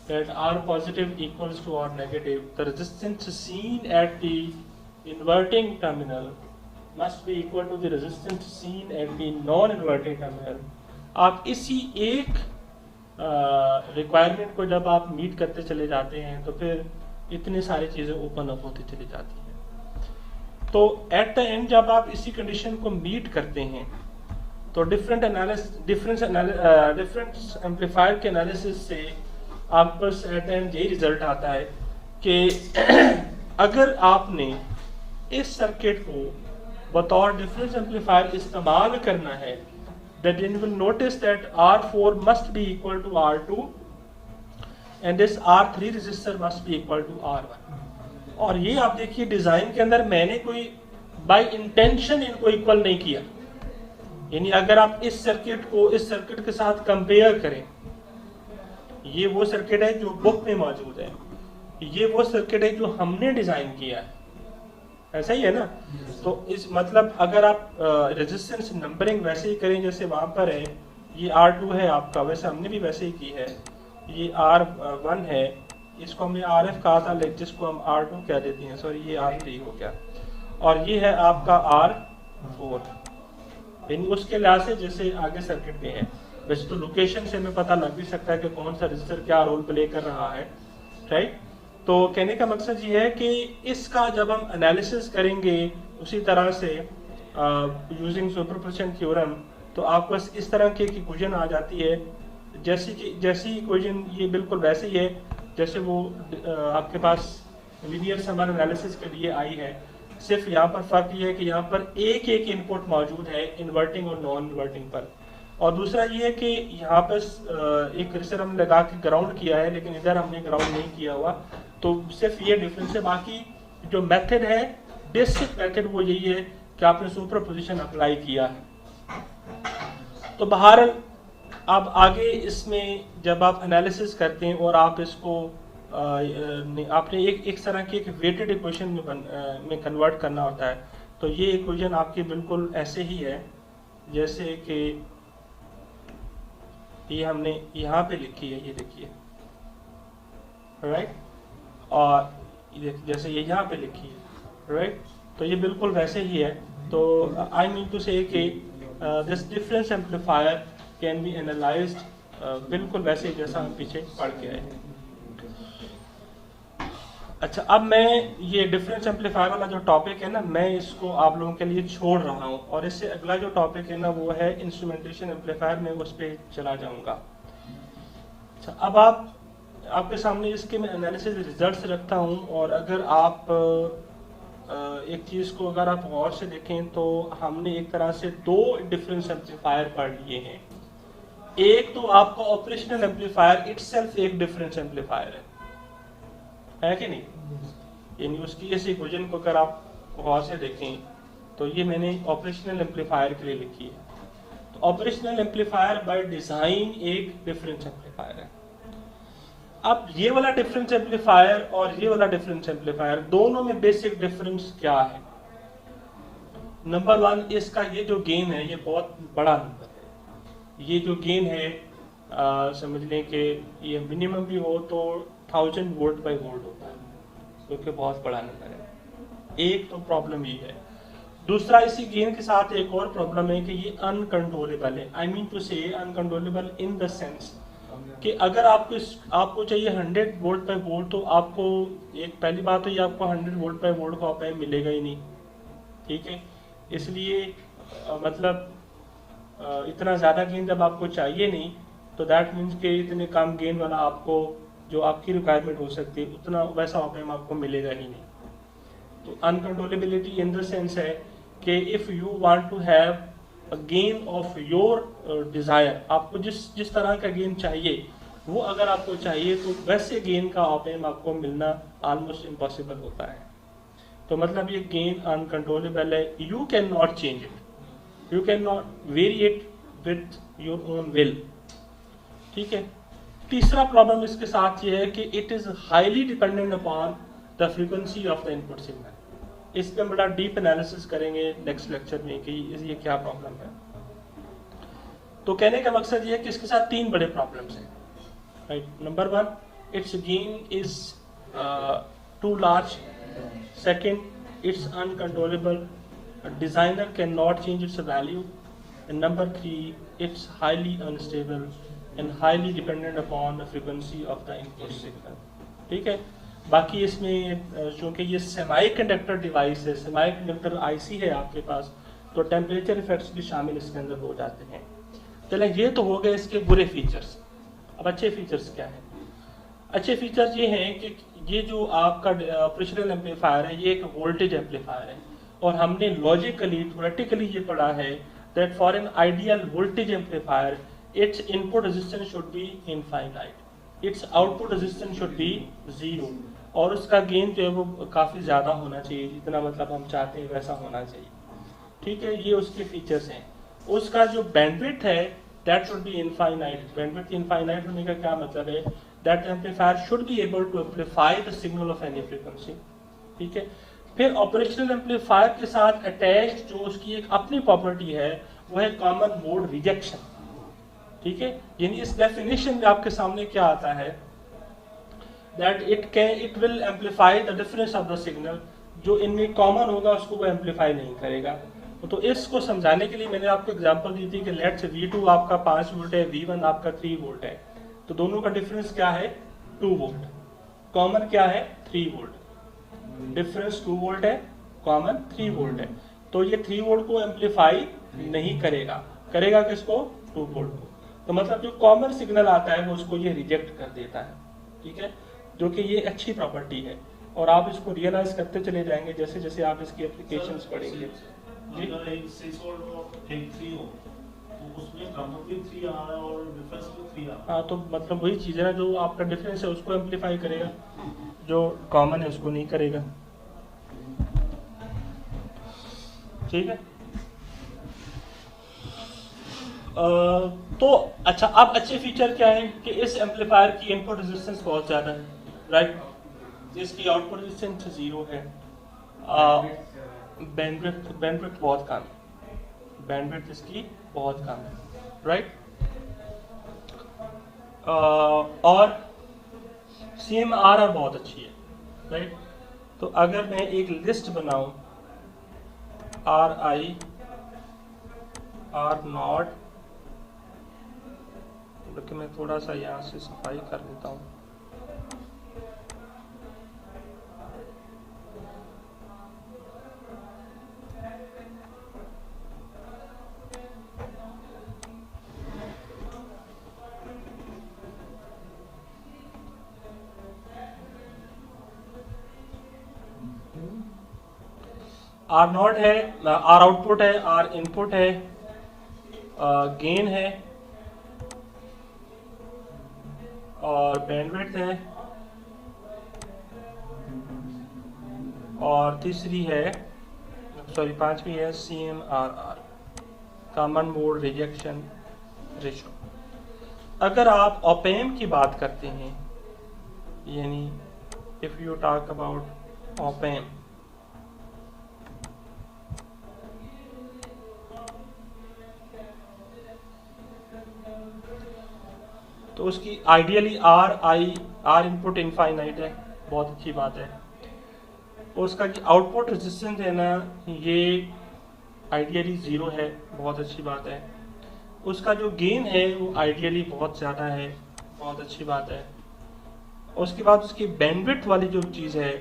that R positive equals to R negative, the resistance seen at the inverting terminal must be equal to the resistance seen at the non-inverting terminal। आप इसी एक रिक्वायरमेंट को जब आप मीट करते चले जाते हैं तो फिर इतनी सारी चीज़ें ओपन अप होती चली जाती हैं। तो एट द एंड जब आप इसी कंडीशन को मीट करते हैं तो डिफरेंस एम्पलीफायर के एनालिसिस से आप बस एट द एंड यही रिजल्ट आता है कि अगर आपने इस सर्किट को बतौर डिफरेंस एम्पलीफायर इस्तेमाल करना है, then you will notice that R4 must be equal to R2 and this R3 resistor must be equal to R1। और ये आप देखिए डिजाइन के अंदर मैंने कोई बाय इंटेंशन इनको इक्वल नहीं किया। यानी अगर आप इस सर्किट को इस सर्किट के साथ कंपेयर करें, ये वो सर्किट है जो बुक में मौजूद है, ये वो सर्किट है जो हमने डिजाइन किया है, ऐसा ही है ना? तो इस मतलब अगर आप रेजिस्टेंस नंबरिंग वैसे ही करें जैसे वहां पर है, ये R2 है आपका, वैसे हमने भी वैसे ही की है, ये R1 है, इसको हमने RF कहा था जिसको हम R2 कह देते हैं, सॉरी ये R3 हो गया, और ये है आपका R4। यानी उसके लिहाज से जैसे आगे सर्किट में है, वैसे तो लोकेशन से हमें पता लग भी सकता है कि कौन सा रजिस्टर क्या रोल प्ले कर रहा है, राइट? तो कहने का मकसद ये है कि इसका जब हम एनालिसिस करेंगे उसी तरह से यूजिंग सुपरपोजिशन थ्योरम, तो आपको बस इस तरह की एक इक्वेशन आ जाती है, जैसी इक्वेशन ये बिल्कुल वैसे ही है जैसे वो आपके पास लीनियर समर एनालिसिस के लिए आई है। सिर्फ यहाँ पर फर्क ये है कि यहाँ पर एक एक इनपुट मौजूद है इन्वर्टिंग और नॉन इन्वर्टिंग पर, और दूसरा ये है कि यहाँ पर एक रजिस्टर हमने लगा के ग्राउंड किया है, लेकिन इधर हमने ग्राउंड नहीं किया हुआ। तो सिर्फ ये डिफरेंस है, बाकी जो मेथड है बेसिक मेथड वो यही है कि आपने सुपरपोजिशन अप्लाई किया है। तो बहरहाल अब आगे इसमें जब आप एनालिसिस करते हैं और आप इसको आपने एक तरह की एक वेटेड इक्वेशन में कन्वर्ट करना होता है, तो ये इक्वेशन आपकी बिल्कुल ऐसे ही है जैसे कि ये हमने यहाँ पे लिखी है, ये देखिए, राइट? और जैसे ये यहाँ पे लिखी है, राइट? तो ये बिल्कुल वैसे ही है। तो आई मीन टू से कि this difference amplifier can be analysed बिल्कुल वैसे ही जैसा हम पीछे पढ़ के आए। अच्छा, अब मैं ये डिफरेंस एम्पलीफायर वाला जो टॉपिक है ना, मैं इसको आप लोगों के लिए छोड़ रहा हूँ, और इससे अगला जो टॉपिक है ना वो है इंस्ट्रूमेंटेशन एम्पलीफायर, मैं उस पर चला जाऊँगा। अच्छा, अब आपके सामने इसके मैं एनालिसिस रिजल्ट्स रखता हूँ, और अगर आप एक चीज़ को अगर आप गौर से देखें तो हमने एक तरह से दो डिफरेंस एम्पलीफायर पढ़ लिए हैं। एक तो आपका ऑपरेशनल एम्पलीफायर इटसेल्फ एक डिफरेंस एम्पलीफायर है कि नहीं? यानी उसकी इस इक्वेशन को अगर आप गौर से देखें तो ये मैंने ऑपरेशनल एम्पलीफायर के लिए लिखी है। तो ऑपरेशनल एम्पलीफायर बाय डिजाइन एक डिफरेंस एम्पलीफायर है। अब ये वाला डिफरेंस एम्पलीफायर और ये वाला डिफरेंस एम्पलीफायर दोनों में बेसिक डिफरेंस क्या है? नंबर वन, इसका ये जो गेन है ये बहुत बड़ा नंबर है। ये जो गेन है समझ लें कि ये मिनिमम भी हो तो 1000 वोल्ट बाई वोल्ट होता है, क्योंकि बहुत बड़ा नंबर है। एक तो प्रॉब्लम ये है। दूसरा, इसी गेन के साथ एक और प्रॉब्लम है कि ये अनकंट्रोलेबल है। आई मीन टू से अनकंट्रोलेबल इन द सेंस कि अगर आपको चाहिए 100 वोल्ट बाई वोल्ट तो आपको एक पहली बात तो ये आपको 100 वोल्ट बाई वोल्ट का ऑप-एम्प मिलेगा ही नहीं, ठीक है? इसलिए मतलब इतना ज़्यादा गेन जब आपको चाहिए नहीं तो दैट मीन्स कि इतने कम गेन वाला आपको जो आपकी रिक्वायरमेंट हो सकती है उतना वैसा ऑप-एम्प आपको मिलेगा ही नहीं। तो अनकंट्रोलेबिलिटी इन द सेंस है कि if you want to have a gain of your desire, आपको जिस तरह का गेन चाहिए वो अगर आपको चाहिए तो वैसे गेन का ऑप-एम्प आपको मिलना ऑलमोस्ट इम्पॉसिबल होता है। तो मतलब ये गेन अनकंट्रोलेबल है। You can not change it, you can not very it with your own will, ठीक है? तीसरा प्रॉब्लम इसके साथ ये है कि it is highly dependent upon the frequency of the input signal. इस पर बड़ा डीप एनालिसिस करेंगे नेक्स्ट लेक्चर में कि ये क्या प्रॉब्लम है। तो कहने का मकसद ये है कि इसके साथ तीन बड़े प्रॉब्लम्स हैं, right? Number one, its gain is too large. Second, it's uncontrollable, designer can not change its value. And number three, it's highly unstable and highly dependent upon the frequency of the input signal, ठीक है? बाकी इसमें चूंकि ये semi conductor device है, semi conductor IC है आपके पास, तो टेम्परेचर इफेक्ट्स भी शामिल इसके अंदर हो जाते हैं। चलें, ये तो हो गए इसके बुरे फीचर्स। अब अच्छे फीचर्स क्या हैं? अच्छे फीचर्स ये हैं कि ये जो आपका ऑपरेशनल एम्पलीफायर है ये एक वोल्टेज एम्पलीफायर है, और हमने लॉजिकली थ्योरेटिकली ये पढ़ा है that for an ideal voltage amplifier it's input resistance should be infinite, it's output resistance should be 0, और उसका गेन जो है वो काफ़ी ज़्यादा होना चाहिए, जितना मतलब हम चाहते हैं वैसा होना चाहिए, ठीक है? ये उसके फीचर्स हैं। उसका जो बैंडविड्थ है that should be infinite. Bandwidth infinite होने का क्या मतलब है? That amplifier should be able to amplify the signal of any frequency, ठीक है? फिर ऑपरेशनल एम्पलीफायर के साथ अटैच्ड जो उसकी एक अपनी प्रॉपर्टी है वो है कॉमन मोड रिजेक्शन, ठीक है? यानी इस डेफिनेशन में आपके सामने क्या आता है that it will amplify the difference of the signal, जो इनमें कॉमन होगा उसको वो एम्पलीफाई नहीं करेगा। तो इसको समझाने के लिए मैंने आपको एग्जांपल दी थी कि लेट्स से V2 आपका 5 वोल्ट है, V1 आपका 3 वोल्ट है, तो दोनों का डिफरेंस क्या है? 2 वोल्ट। कॉमन क्या है? 3 वोल्ट। डिफरेंस 2 वोल्ट है, कॉमन 3 वोल्ट है। तो ये 3 वोल्ट को एम्पलीफाई नहीं करेगा, करेगा किसको? 2 वोल्ट को। तो मतलब जो कॉमन सिग्नल आता है वो उसको ये रिजेक्ट कर देता है, ठीक है? जो कि ये अच्छी प्रॉपर्टी है, और आप इसको रियलाइज करते चले जाएंगे जैसे जैसे आप इसकी एप्लीकेशंस पढ़ेंगे। अगर एक 6 वोल्ट और एक 3 हो तो उसमें कॉमन भी 3 आ रहा है और डिफरेंस भी 3 आ रहा है। हाँ, तो मतलब वही चीज़ है ना, जो आपका डिफरेंस है उसको एम्पलीफाई करेगा, जो कॉमन है उसको नहीं करेगा, ठीक है? तो अच्छा, अब अच्छे फीचर क्या है कि इस एम्पलीफायर की इनपुट रेजिस्टेंस बहुत ज़्यादा है, राइट? इसकी आउटपुट रेजिस्टेंस 0 है। बैंडविड्थ बहुत कम है, बैंडविड्थ इसकी बहुत कम है, राइट? और CMRR बहुत अच्छी है, राइट? तो अगर मैं एक लिस्ट बनाऊं RI R0, लेकिन मैं थोड़ा सा यहाँ से सफाई कर लेता हूँ। आर नॉट है, आर आउटपुट है, आर इनपुट है, गेन है और बैंडविड्थ है, और तीसरी है, सॉरी पांचवी है CMRR, common mode rejection ratio. अगर आप ऑप-एम्प की बात करते हैं, यानी if you talk about op-amp, तो उसकी आइडियली आर इनपुट इनफाइनाइट है, बहुत अच्छी बात है। उसका जो आउटपुट रेजिस्टेंस है ना, ये आइडियली 0 है, बहुत अच्छी बात है। उसका जो गेन है वो आइडियली बहुत ज़्यादा है, बहुत अच्छी बात है। उसके बाद उसकी बैंडविड्थ वाली जो चीज़ है,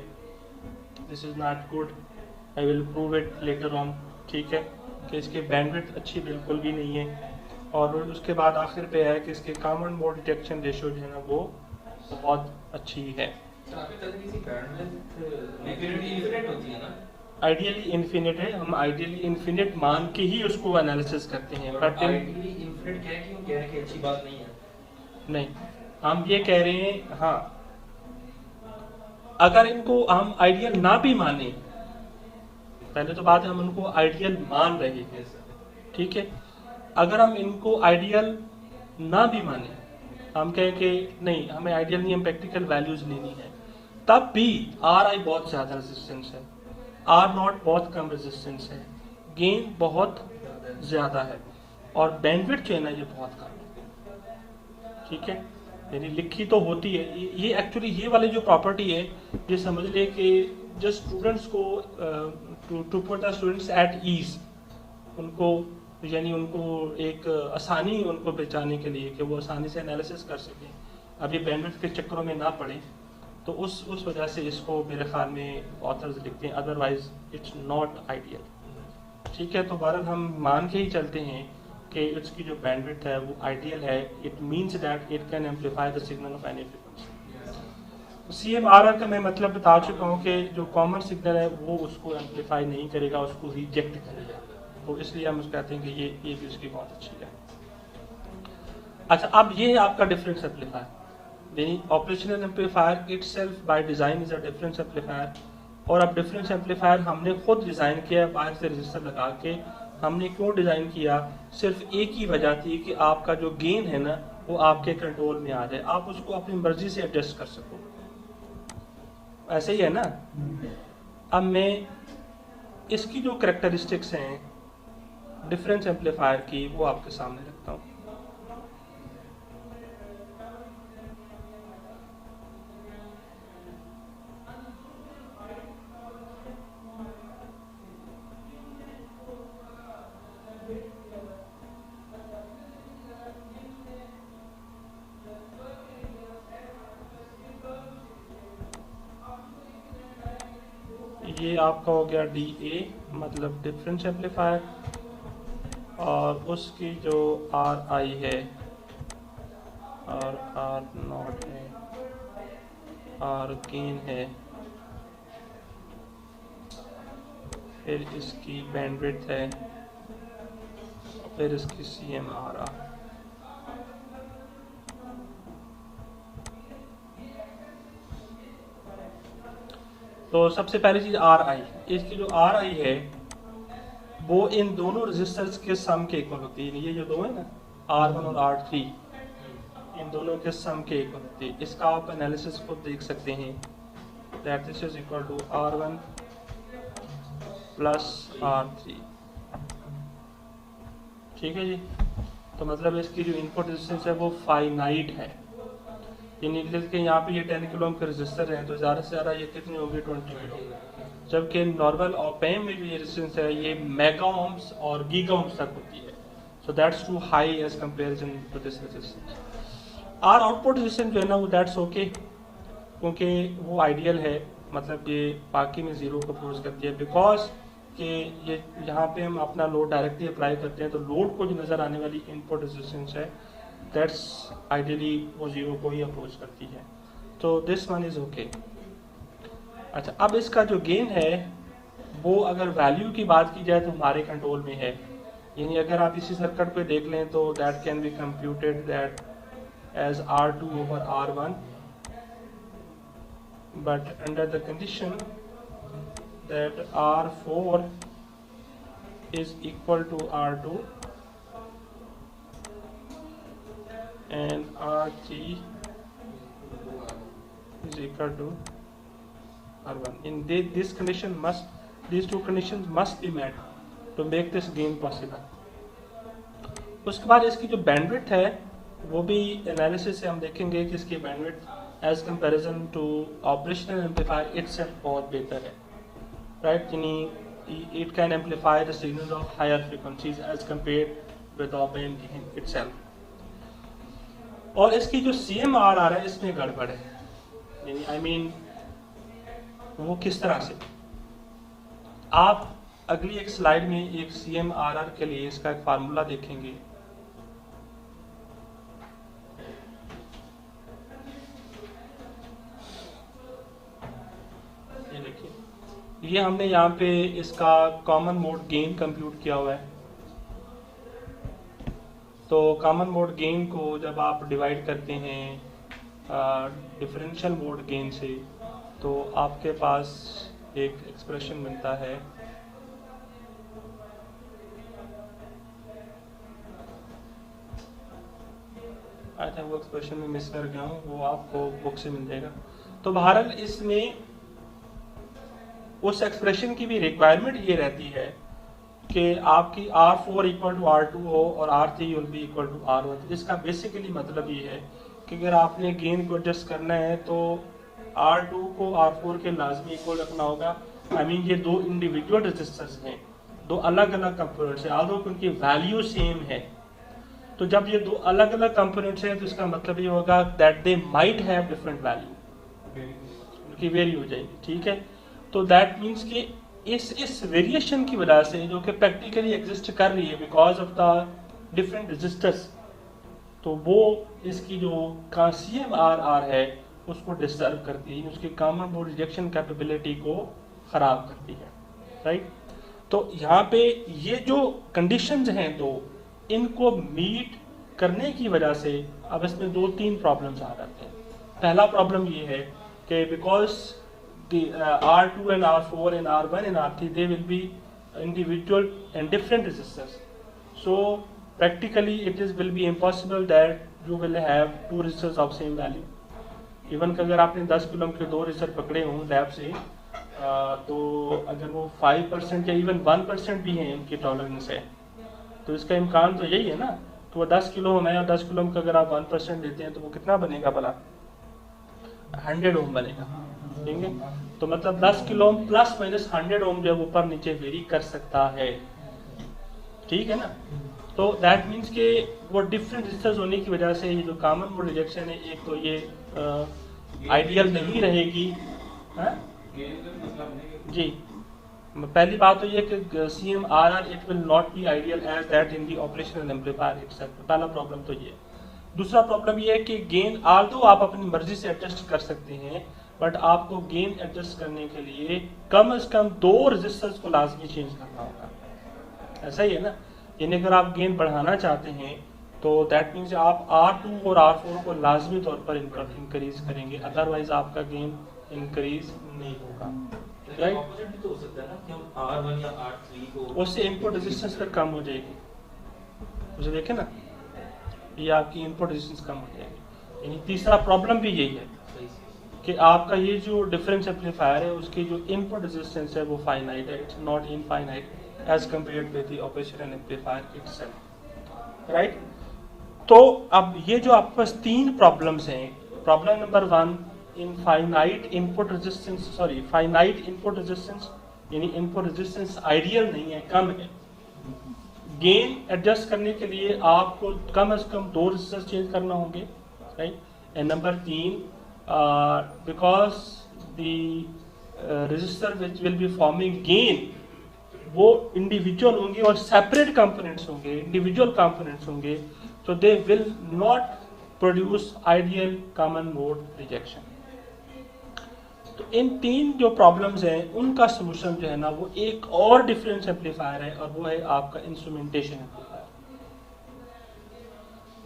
this is not good, I will prove it later on, ठीक है, कि इसकी बैंडविड्थ अच्छी बिल्कुल भी नहीं है। और उसके बाद आखिर पे है कि इसके कॉमन मोड डिटेक्शन रेशियो जो है ना वो बहुत अच्छी है। आइडियली इन्फिनिट है, हम आइडियली इन्फिनिट मान के ही उसको एनालिसिस करते हैं, बट आइडियली इन्फिनिट क्या है कि हम कह रहे हैं कि अच्छी बात नहीं है। नहीं, हम ये कह रहे हैं, हाँ, अगर इनको हम आइडियल ना भी माने, पहले तो बात है हम उनको आइडियल मान रहे हैं, ठीक है, अगर हम इनको आइडियल ना भी माने, हम कहें कि नहीं हमें आइडियल नहीं, हम प्रैक्टिकल वैल्यूज लेनी है, तब भी आर आई बहुत ज़्यादा रेजिस्टेंस है, आर नॉट बहुत कम रेजिस्टेंस है, गेन बहुत ज़्यादा है, और बैंडविड्थ जो है ना ये बहुत कम है, ठीक है, यानी लिखी तो होती है। ये एक्चुअली ये वाली जो प्रॉपर्टी है, ये समझ ले कि जस्ट स्टूडेंट्स को to put the students at ease, उनको यानी उनको एक आसानी उनको बचाने के लिए कि वो आसानी से एनालिसिस कर सकें, अभी बैंडविड्थ के चक्करों में ना पड़े, तो उस वजह से इसको मेरे ख्याल में ऑथर्स लिखते हैं, अदरवाइज इट्स नॉट आइडियल, ठीक है। तो बहरहाल हम मान के ही चलते हैं कि इसकी जो बैंडविड्थ है वो आइडियल है, it means that it can amplify the signal of any frequency. CMRR का मैं मतलब बता चुका हूँ कि जो कॉमन सिग्नल है वो उसको एम्पलीफाई नहीं करेगा, उसको रिजेक्ट करेगा, तो इसलिए हम कहते हैं कि ये भी उसकी बहुत अच्छी है। अच्छा, अब ये है आपका डिफरेंस एम्पलीफायर, यानी operational amplifier itself by design is a difference amplifier. और अब डिफरेंस एम्पलीफायर हमने खुद डिजाइन किया, बाहर से रजिस्टर लगा के। हमने क्यों डिजाइन किया? सिर्फ एक ही वजह थी कि आपका जो गेन है ना वो आपके कंट्रोल में आ जाए, आप उसको अपनी मर्जी से एडजस्ट कर सको, ऐसे ही है ना। अब मैं इसकी जो कैरेक्टरिस्टिक्स हैं डिफरेंस एम्पलीफायर की वो आपके सामने रखता हूँ। ये आपका हो गया DA मतलब डिफरेंस एम्पलीफायर, और उसकी जो RI है और R0 है, R गेन है, फिर इसकी बैंडविड्थ है, फिर इसकी CMRR। तो सबसे पहली चीज RI, इसकी जो RI है वो इन दोनों रेजिस्टर्स के सम के इक्वल होती है। ये जो दो है ना R1 और R3, इन दोनों के सम के इक्वल होती है। इसका आप एनालिसिस को देख सकते हैं, that this is equal to R1 plus R3, ठीक है जी। तो मतलब इसकी जो इनपुट रेजिस्टेंस है वो फाइनाइट है, यानी कि यहाँ पे ये 10 किलो ओम के रेजिस्टर हैं, तो ज़्यादा से ज़्यादा ये कितनी होगी 20 किलो, जबकि नॉर्मल ऑप-एम्प में जो ये रेजिस्टेंस है ये मेगा ओम्स और गीगा ओम्स तक होती है। So that's too high as comparison to this resistance. R output resistance जो है ना वो दैट्स ओके, क्योंकि वो आइडियल है, मतलब ये बाकी में ज़ीरो को अप्रोच करती है, बिकॉज कि ये यहाँ पे हम अपना लोड डायरेक्टली अप्लाई करते हैं, तो लोड को जो नज़र आने वाली इनपुट रेजिस्टेंस है दैट्स आइडियली वो ज़ीरो को ही अप्रोच करती है, तो दिस वन इज़ ओके। अच्छा, अब इसका जो गेन है वो अगर वैल्यू की बात की जाए तो हमारे कंट्रोल में है, यानी अगर आप इसी सर्किट पे देख लें तो that can be computed that as R2 over R1, but under the condition that R4 is equal to R2 and R3 is equal to R1. In this condition these two conditions must be met to make this gain possible. उसके बाद इसकी जो bandwidth है वो भी analysis से हम देखेंगे कि इसकी bandwidth as comparison to operational amplifier itself बहुत बेहतर है, राइट, यानी it can amplify the signals of higher frequencies as compared with op amp gain itself. और इसकी जो CMRR आ रहा है इसमें गड़बड़ है, यानी आई मीन वो किस तरह से, आप अगली एक स्लाइड में एक CMRR के लिए इसका एक फार्मूला देखेंगे. ये देखिए, ये हमने यहाँ पे इसका कॉमन मोड गेन कंप्यूट किया हुआ है. तो कॉमन मोड गेन को जब आप डिवाइड करते हैं डिफरेंशियल मोड गेन से तो आपके पास एक एक्सप्रेशन बनता है. आई थिंक वो एक्सप्रेशन में मिस कर गया हूँ, वो आपको बुक से मिल जाएगा. तो बहरहाल इसमें उस एक्सप्रेशन की भी रिक्वायरमेंट ये रहती है कि आपकी R4 इक्वल टू R2 हो और R3 will be equal to R1. इसका बेसिकली मतलब ये है कि अगर आपने गेन को एडजस्ट करना है तो R2 को R4 के लाजमी इक्वल रखना होगा. आई मीन ये दो इंडिविजुअल रेजिस्टर्स हैं, दो अलग अलग कंपोनेंट्स हैं, आल्दो उनकी वैल्यू सेम है. तो जब ये दो अलग अलग कंपोनेंट्स हैं तो इसका मतलब ये होगा that they might have different value, उनकी वेरी हो जाएगी, ठीक है. तो दैट मीन्स कि इस वेरिएशन की वजह से जो कि प्रैक्टिकली एग्जिस्ट कर रही है because of the different resistors, तो वो इसकी जो CMRR है उसको डिस्टर्ब करती है, उसकी कॉमन मोड रिजेक्शन कैपेबिलिटी को ख़राब करती है, राइट. तो यहाँ पे ये जो कंडीशंस हैं तो इनको मीट करने की वजह से अब इसमें 2-3 प्रॉब्लम्स आ जाते हैं. पहला प्रॉब्लम ये है कि because R2 and R4 and R1 and R3 they will be individual and different resistors, so practically it will be impossible that you will have two resistors of same value. Even अगर आपने 10 kilo के 2 resistor पकड़े हों lab से तो अगर वो 5% या इवन 1% भी हैं उनकी टॉलरेंस है तो इसका इम्कान तो यही है ना. तो वो 10 किलो होना है और 10 किलो का अगर आप 1% देते हैं तो वो कितना बनेगा भला, 100 ओम बनेगा, ठीक है. तो मतलब 10 किलो ओम प्लस माइनस 100 ओम जो है ऊपर नीचे वेरी कर सकता है, ठीक है ना. तो दैट मीन्स कि वो डिफरेंट रेजिस्टर्स होने की वजह से ये जो कॉमन मोड रिजेक्शन है एक तो ये आइडियल नहीं रहेगी. जी, पहली बात तो ये कि CMRR it will not be ideal age that in the operational amplifier itself. पहला प्रॉब्लम तो ये. दूसरा प्रॉब्लम ये है कि गेन आल्दो आप अपनी मर्जी से एडजस्ट कर सकते हैं बट आपको गेन एडजस्ट करने के लिए कम से कम 2 रेजिस्टर्स को लाजमी चेंज करना होगा. ऐसा ही है ना, यानी अगर आप गेन बढ़ाना चाहते हैं तो दैट मीन्स आप R2 और R4 को लाजमी तौर पर इंक्रीज करेंगे, अदरवाइज आपका गेन इंक्रीज नहीं होगा, राइट. ऑपोजिट भी तो हो सकता है ना कि हम R1 या R3 को उससे इनपुट रेजिस्टेंस पर कम हो जाएगी. उसे देखें ना, ये आपकी इनपुट रेजिस्टेंस कम हो जाएगी. यानी तीसरा प्रॉब्लम भी यही है कि आपका ये जो डिफरेंस एम्पलीफायर है उसकी जो इनपुट रेजिस्टेंस है वो फाइनाइट है, it's not infinite as compared with the operational amplifier itself, right. तो अब ये जो आपके पास 3 प्रॉब्लम्स हैं. Problem number 1, finite input resistance यानी इनपुट रेजिस्टेंस आइडियल नहीं है, कम है. गेन एडजस्ट करने के लिए आपको कम से कम 2 रेजिस्टर्स चेंज करना होंगे, right. And number 3, because the resistor which will be forming gain वो इंडिविजुअल होंगे और सेपरेट कंपोनेंट्स होंगे, इंडिविजुअल कंपोनेंट्स होंगे, तो they will not produce ideal common mode rejection. तो इन 3 जो प्रॉब्लम्स हैं उनका सोल्यूशन जो है ना वो एक और डिफरेंस एम्पलीफायर है, और वो है आपका इंस्ट्रूमेंटेशन एम्पलीफायर।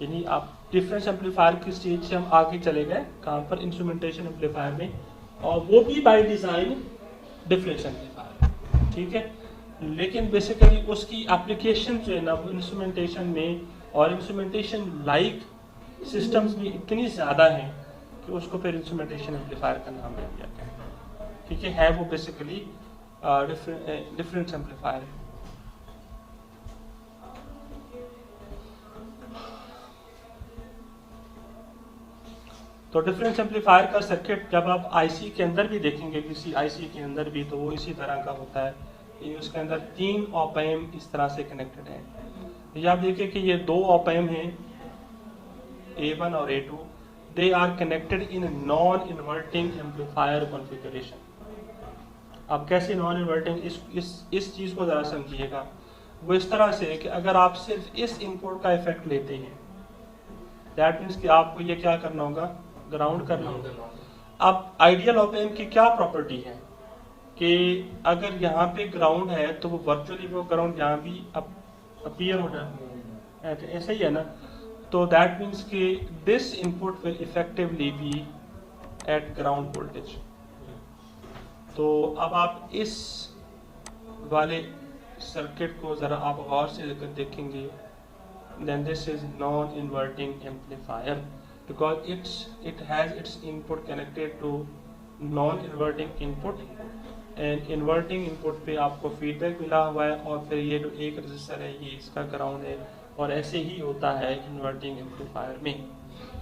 यानी आप डिफरेंस एम्पलीफायर की स्टेज से हम आगे चले गए कहाँ पर, इंस्ट्रूमेंटेशन एम्पलीफायर में, और वो भी बाय डिजाइन डिफरेंस एम्पलीफायर, ठीक है। लेकिन बेसिकली उसकी एप्लीकेशन जो है ना वो इंस्ट्रूमेंटेशन में और इंस्ट्रूमेंटेशन लाइक सिस्टम्स में इतनी ज़्यादा है कि उसको फिर इंस्ट्रूमेंटेशन एम्पलीफायर का नाम दिया गया है, ठीक है वो बेसिकली डिफरेंस एम्पलीफायर है। तो डिफरेंस एम्पलीफायर का सर्किट जब आप आईसी के अंदर भी देखेंगे, किसी आईसी के अंदर भी, तो वो इसी तरह का होता है। ये उसके अंदर 3 ऑप एम्प इस तरह से कनेक्टेड है। ये आप देखिए कि ये 2 ऑप एम्प हैं, A1 और A2, they are connected in non inverting amplifier configuration. अब कैसे नॉन इन्वर्टिंग, इस चीज़ को ज़रा समझिएगा। वो इस तरह से कि अगर आप सिर्फ इस इनपुट का इफेक्ट लेते हैं, दैट मीन्स कि आपको ये क्या करना होगा, ग्राउंड करना होगा। अब आइडियल ऑप एम्प की क्या प्रॉपर्टी है कि अगर यहाँ पे ग्राउंड है तो वो वर्चुअली वो ग्राउंड यहाँ भी अपीयर हो जाए, ऐसा ही है ना। तो दैट मीन्स कि this input will effectively be at ground voltage. तो अब आप इस वाले सर्किट को ज़रा आप गौर से देखेंगे, then this is non-inverting amplifier because it has its input connected to non-inverting input and inverting input पे आपको फीडबैक मिला हुआ है, और फिर ये जो एक रजिस्टर है ये इसका ग्राउंड है, और ऐसे ही होता है इन्वर्टिंग एम्पलीफायर में।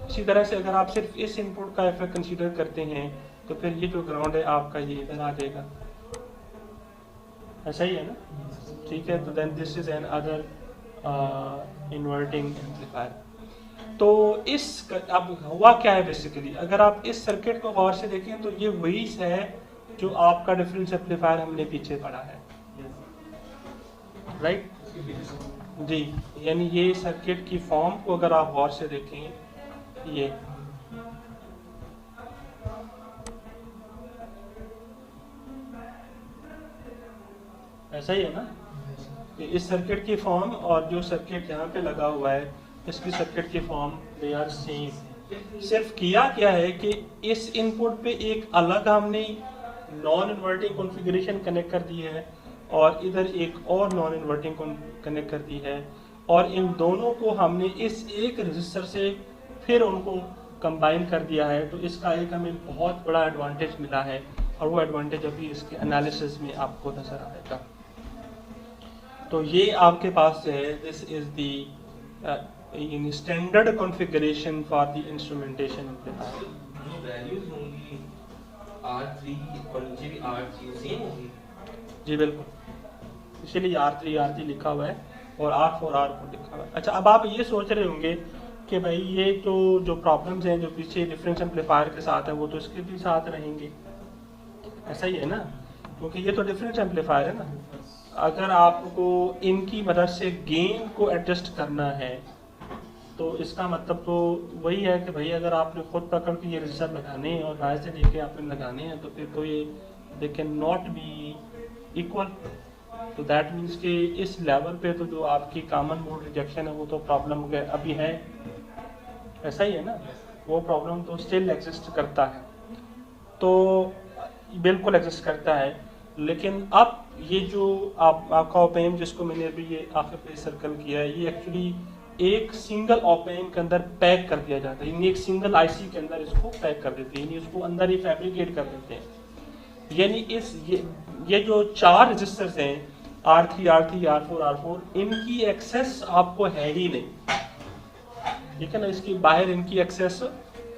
इसी तरह से अगर आप सिर्फ इस इनपुट का इफेक्ट कंसीडर करते हैं तो फिर ये जो ग्राउंड है आपका ये इधर आ जाएगा, ऐसा ही है ना, ठीक है। तो then this is another inverting amplifier. तो इस अब हुआ क्या है बेसिकली, अगर आप इस सर्किट को गौर से देखें तो ये वही है जो आपका डिफरेंस एम्पलीफायर हमने पीछे पढ़ा है, राइट जी। यानी ये सर्किट की फॉर्म को अगर आप गौर से देखें, ये ऐसा ही है ना, इस सर्किट की फॉर्म और जो सर्किट यहाँ पे लगा हुआ है इसकी सर्किट की फॉर्म दे आर सेम। सिर्फ किया क्या है कि इस इनपुट पे एक अलग हमने नॉन इन्वर्टिंग कॉन्फ़िगरेशन कनेक्ट कर दी है और इधर एक और नॉन इन्वर्टिंग कनेक्ट कर दी है, और इन दोनों को हमने इस एक रजिस्टर से फिर उनको कंबाइन कर दिया है। तो इसका एक हमें बहुत बड़ा एडवांटेज मिला है, और वो एडवांटेज अभी इसके एनालिसिस में आपको नजर आएगा। तो ये आपके पास जो है, this is the standard configuration for the instrumentation amplifier. जो वैल्यूज होंगी R3 और नीचे भी R3 सेम होंगी? जी बिल्कुल, इसीलिए R3 लिखा हुआ है और R4 लिखा हुआ है। अच्छा, अब आप ये सोच रहे होंगे कि भाई ये जो प्रॉब्लम्स हैं जो पीछे डिफरेंस एम्पलीफायर के साथ है वो तो इसके भी साथ रहेंगे, ऐसा ही है ना, क्योंकि ये तो डिफरेंस एम्पलीफायर है ना। अगर आपको इनकी मदद से गेन को एडजस्ट करना है तो इसका मतलब तो वही है कि भाई अगर आपने खुद पकड़ के ये रजिस्टर लगाने हैं और बाहर से लेके आपने लगाने हैं तो फिर तो ये they can not be equal. तो दैट मीन्स कि इस लेवल पे तो जो आपकी कॉमन मोड रिजेक्शन है वो तो प्रॉब्लम अभी है, ऐसा ही है ना, वो प्रॉब्लम तो स्टिल एग्जिस्ट करता है, तो बिल्कुल एग्जिस्ट करता है। लेकिन अब ये जो आपका ऑप एम्प जिसको मैंने अभी ये आखिर पे सर्कल किया है, ये एक्चुअली एक सिंगल ऑप एम्प के अंदर पैक कर दिया जाता है, यानी एक सिंगल आईसी के अंदर इसको पैक कर देते हैं, यानी इसको अंदर ही फैब्रिकेट कर देते हैं। यानी ये जो 4 रजिस्टर्स हैं R3, R4, इनकी एक्सेस आपको है ही नहीं, ठीक है ना, इसकी बाहर इनकी एक्सेस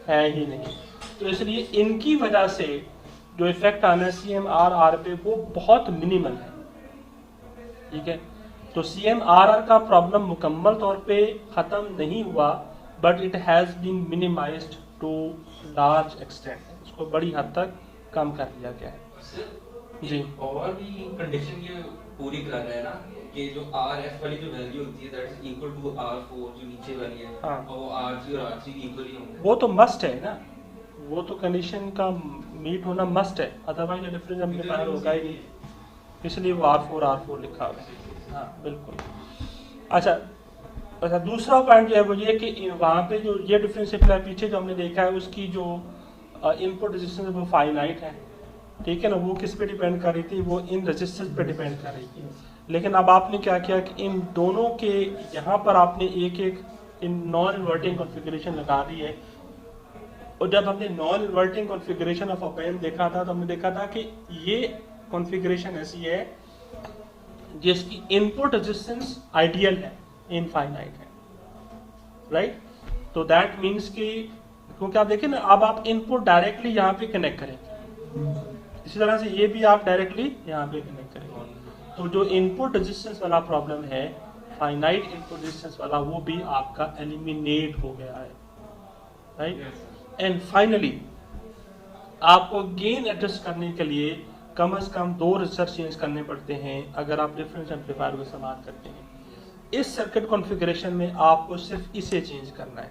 है ही नहीं। तो इसलिए इनकी वजह से जो इफेक्ट आना है CMRR पे वो बहुत मिनिमल है, ठीक है। तो CMRR का प्रॉब्लम मुकम्मल तौर पे ख़त्म नहीं हुआ, but it has been minimized to large extent, इसको बड़ी हद तक कम कर दिया गया है जी। और भी कंडीशन ये पूरी कर रहा है ना कि जो RF वाली जो वैल्यू होती है that is equal to R4 जो नीचे वाली है, हाँ। और वो R3 और R3 इक्वली होंगे, वो तो मस्ट है ना, वो तो कंडीशन का मीट होना मस्ट है, अदरवाइज डिफरेंस एम्पलीफायर होगा ही नहीं, इसलिए वो R4 लिखा हुआ है। हाँ बिल्कुल। अच्छा दूसरा पॉइंट जो है वो ये कि वहाँ पे जो ये डिफरेंस एम्पलीफायर पीछे जो हमने देखा है उसकी जो इनपुट रेजिस्टेंस वो फाइनाइट है, ठीक है ना, वो किस पे डिपेंड कर रही थी, वो इन रेजिस्टेंस पे डिपेंड कर रही थी। लेकिन अब आपने क्या किया कि इन दोनों के यहाँ पर आपने एक एक इन नॉन इन्वर्टिंग कॉन्फ़िगरेशन लगा दी है। और जब हमने non inverting configuration of op amp देखा था तो हमने देखा था कि ये कॉन्फ़िगरेशन ऐसी है जिसकी इनपुट रेजिस्टेंस आइडियल है, इनफाइनाइट है, राइट। तो दैट मीन्स कि क्योंकि आप देखिए ना, अब आप इनपुट डायरेक्टली यहाँ पे कनेक्ट करेंगे, इसी तरह से ये भी आप डायरेक्टली यहाँ पे कनेक्ट करेंगे। तो जो इनपुट रेजिस्टेंस वाला प्रॉब्लम है, फाइनाइट इनपुट रेजिस्टेंस वाला, वो भी आपका एलिमिनेट हो गया है, राइट। एंड फाइनली आपको गेन एडजस्ट करने के लिए कम से कम 2 रजिस्टर चेंज करने पड़ते हैं अगर आप डिफरेंस एम्पलीफायर को इस्तेमाल करते हैं। इस सर्किट कॉन्फ़िगरेशन में आपको सिर्फ इसे चेंज करना है,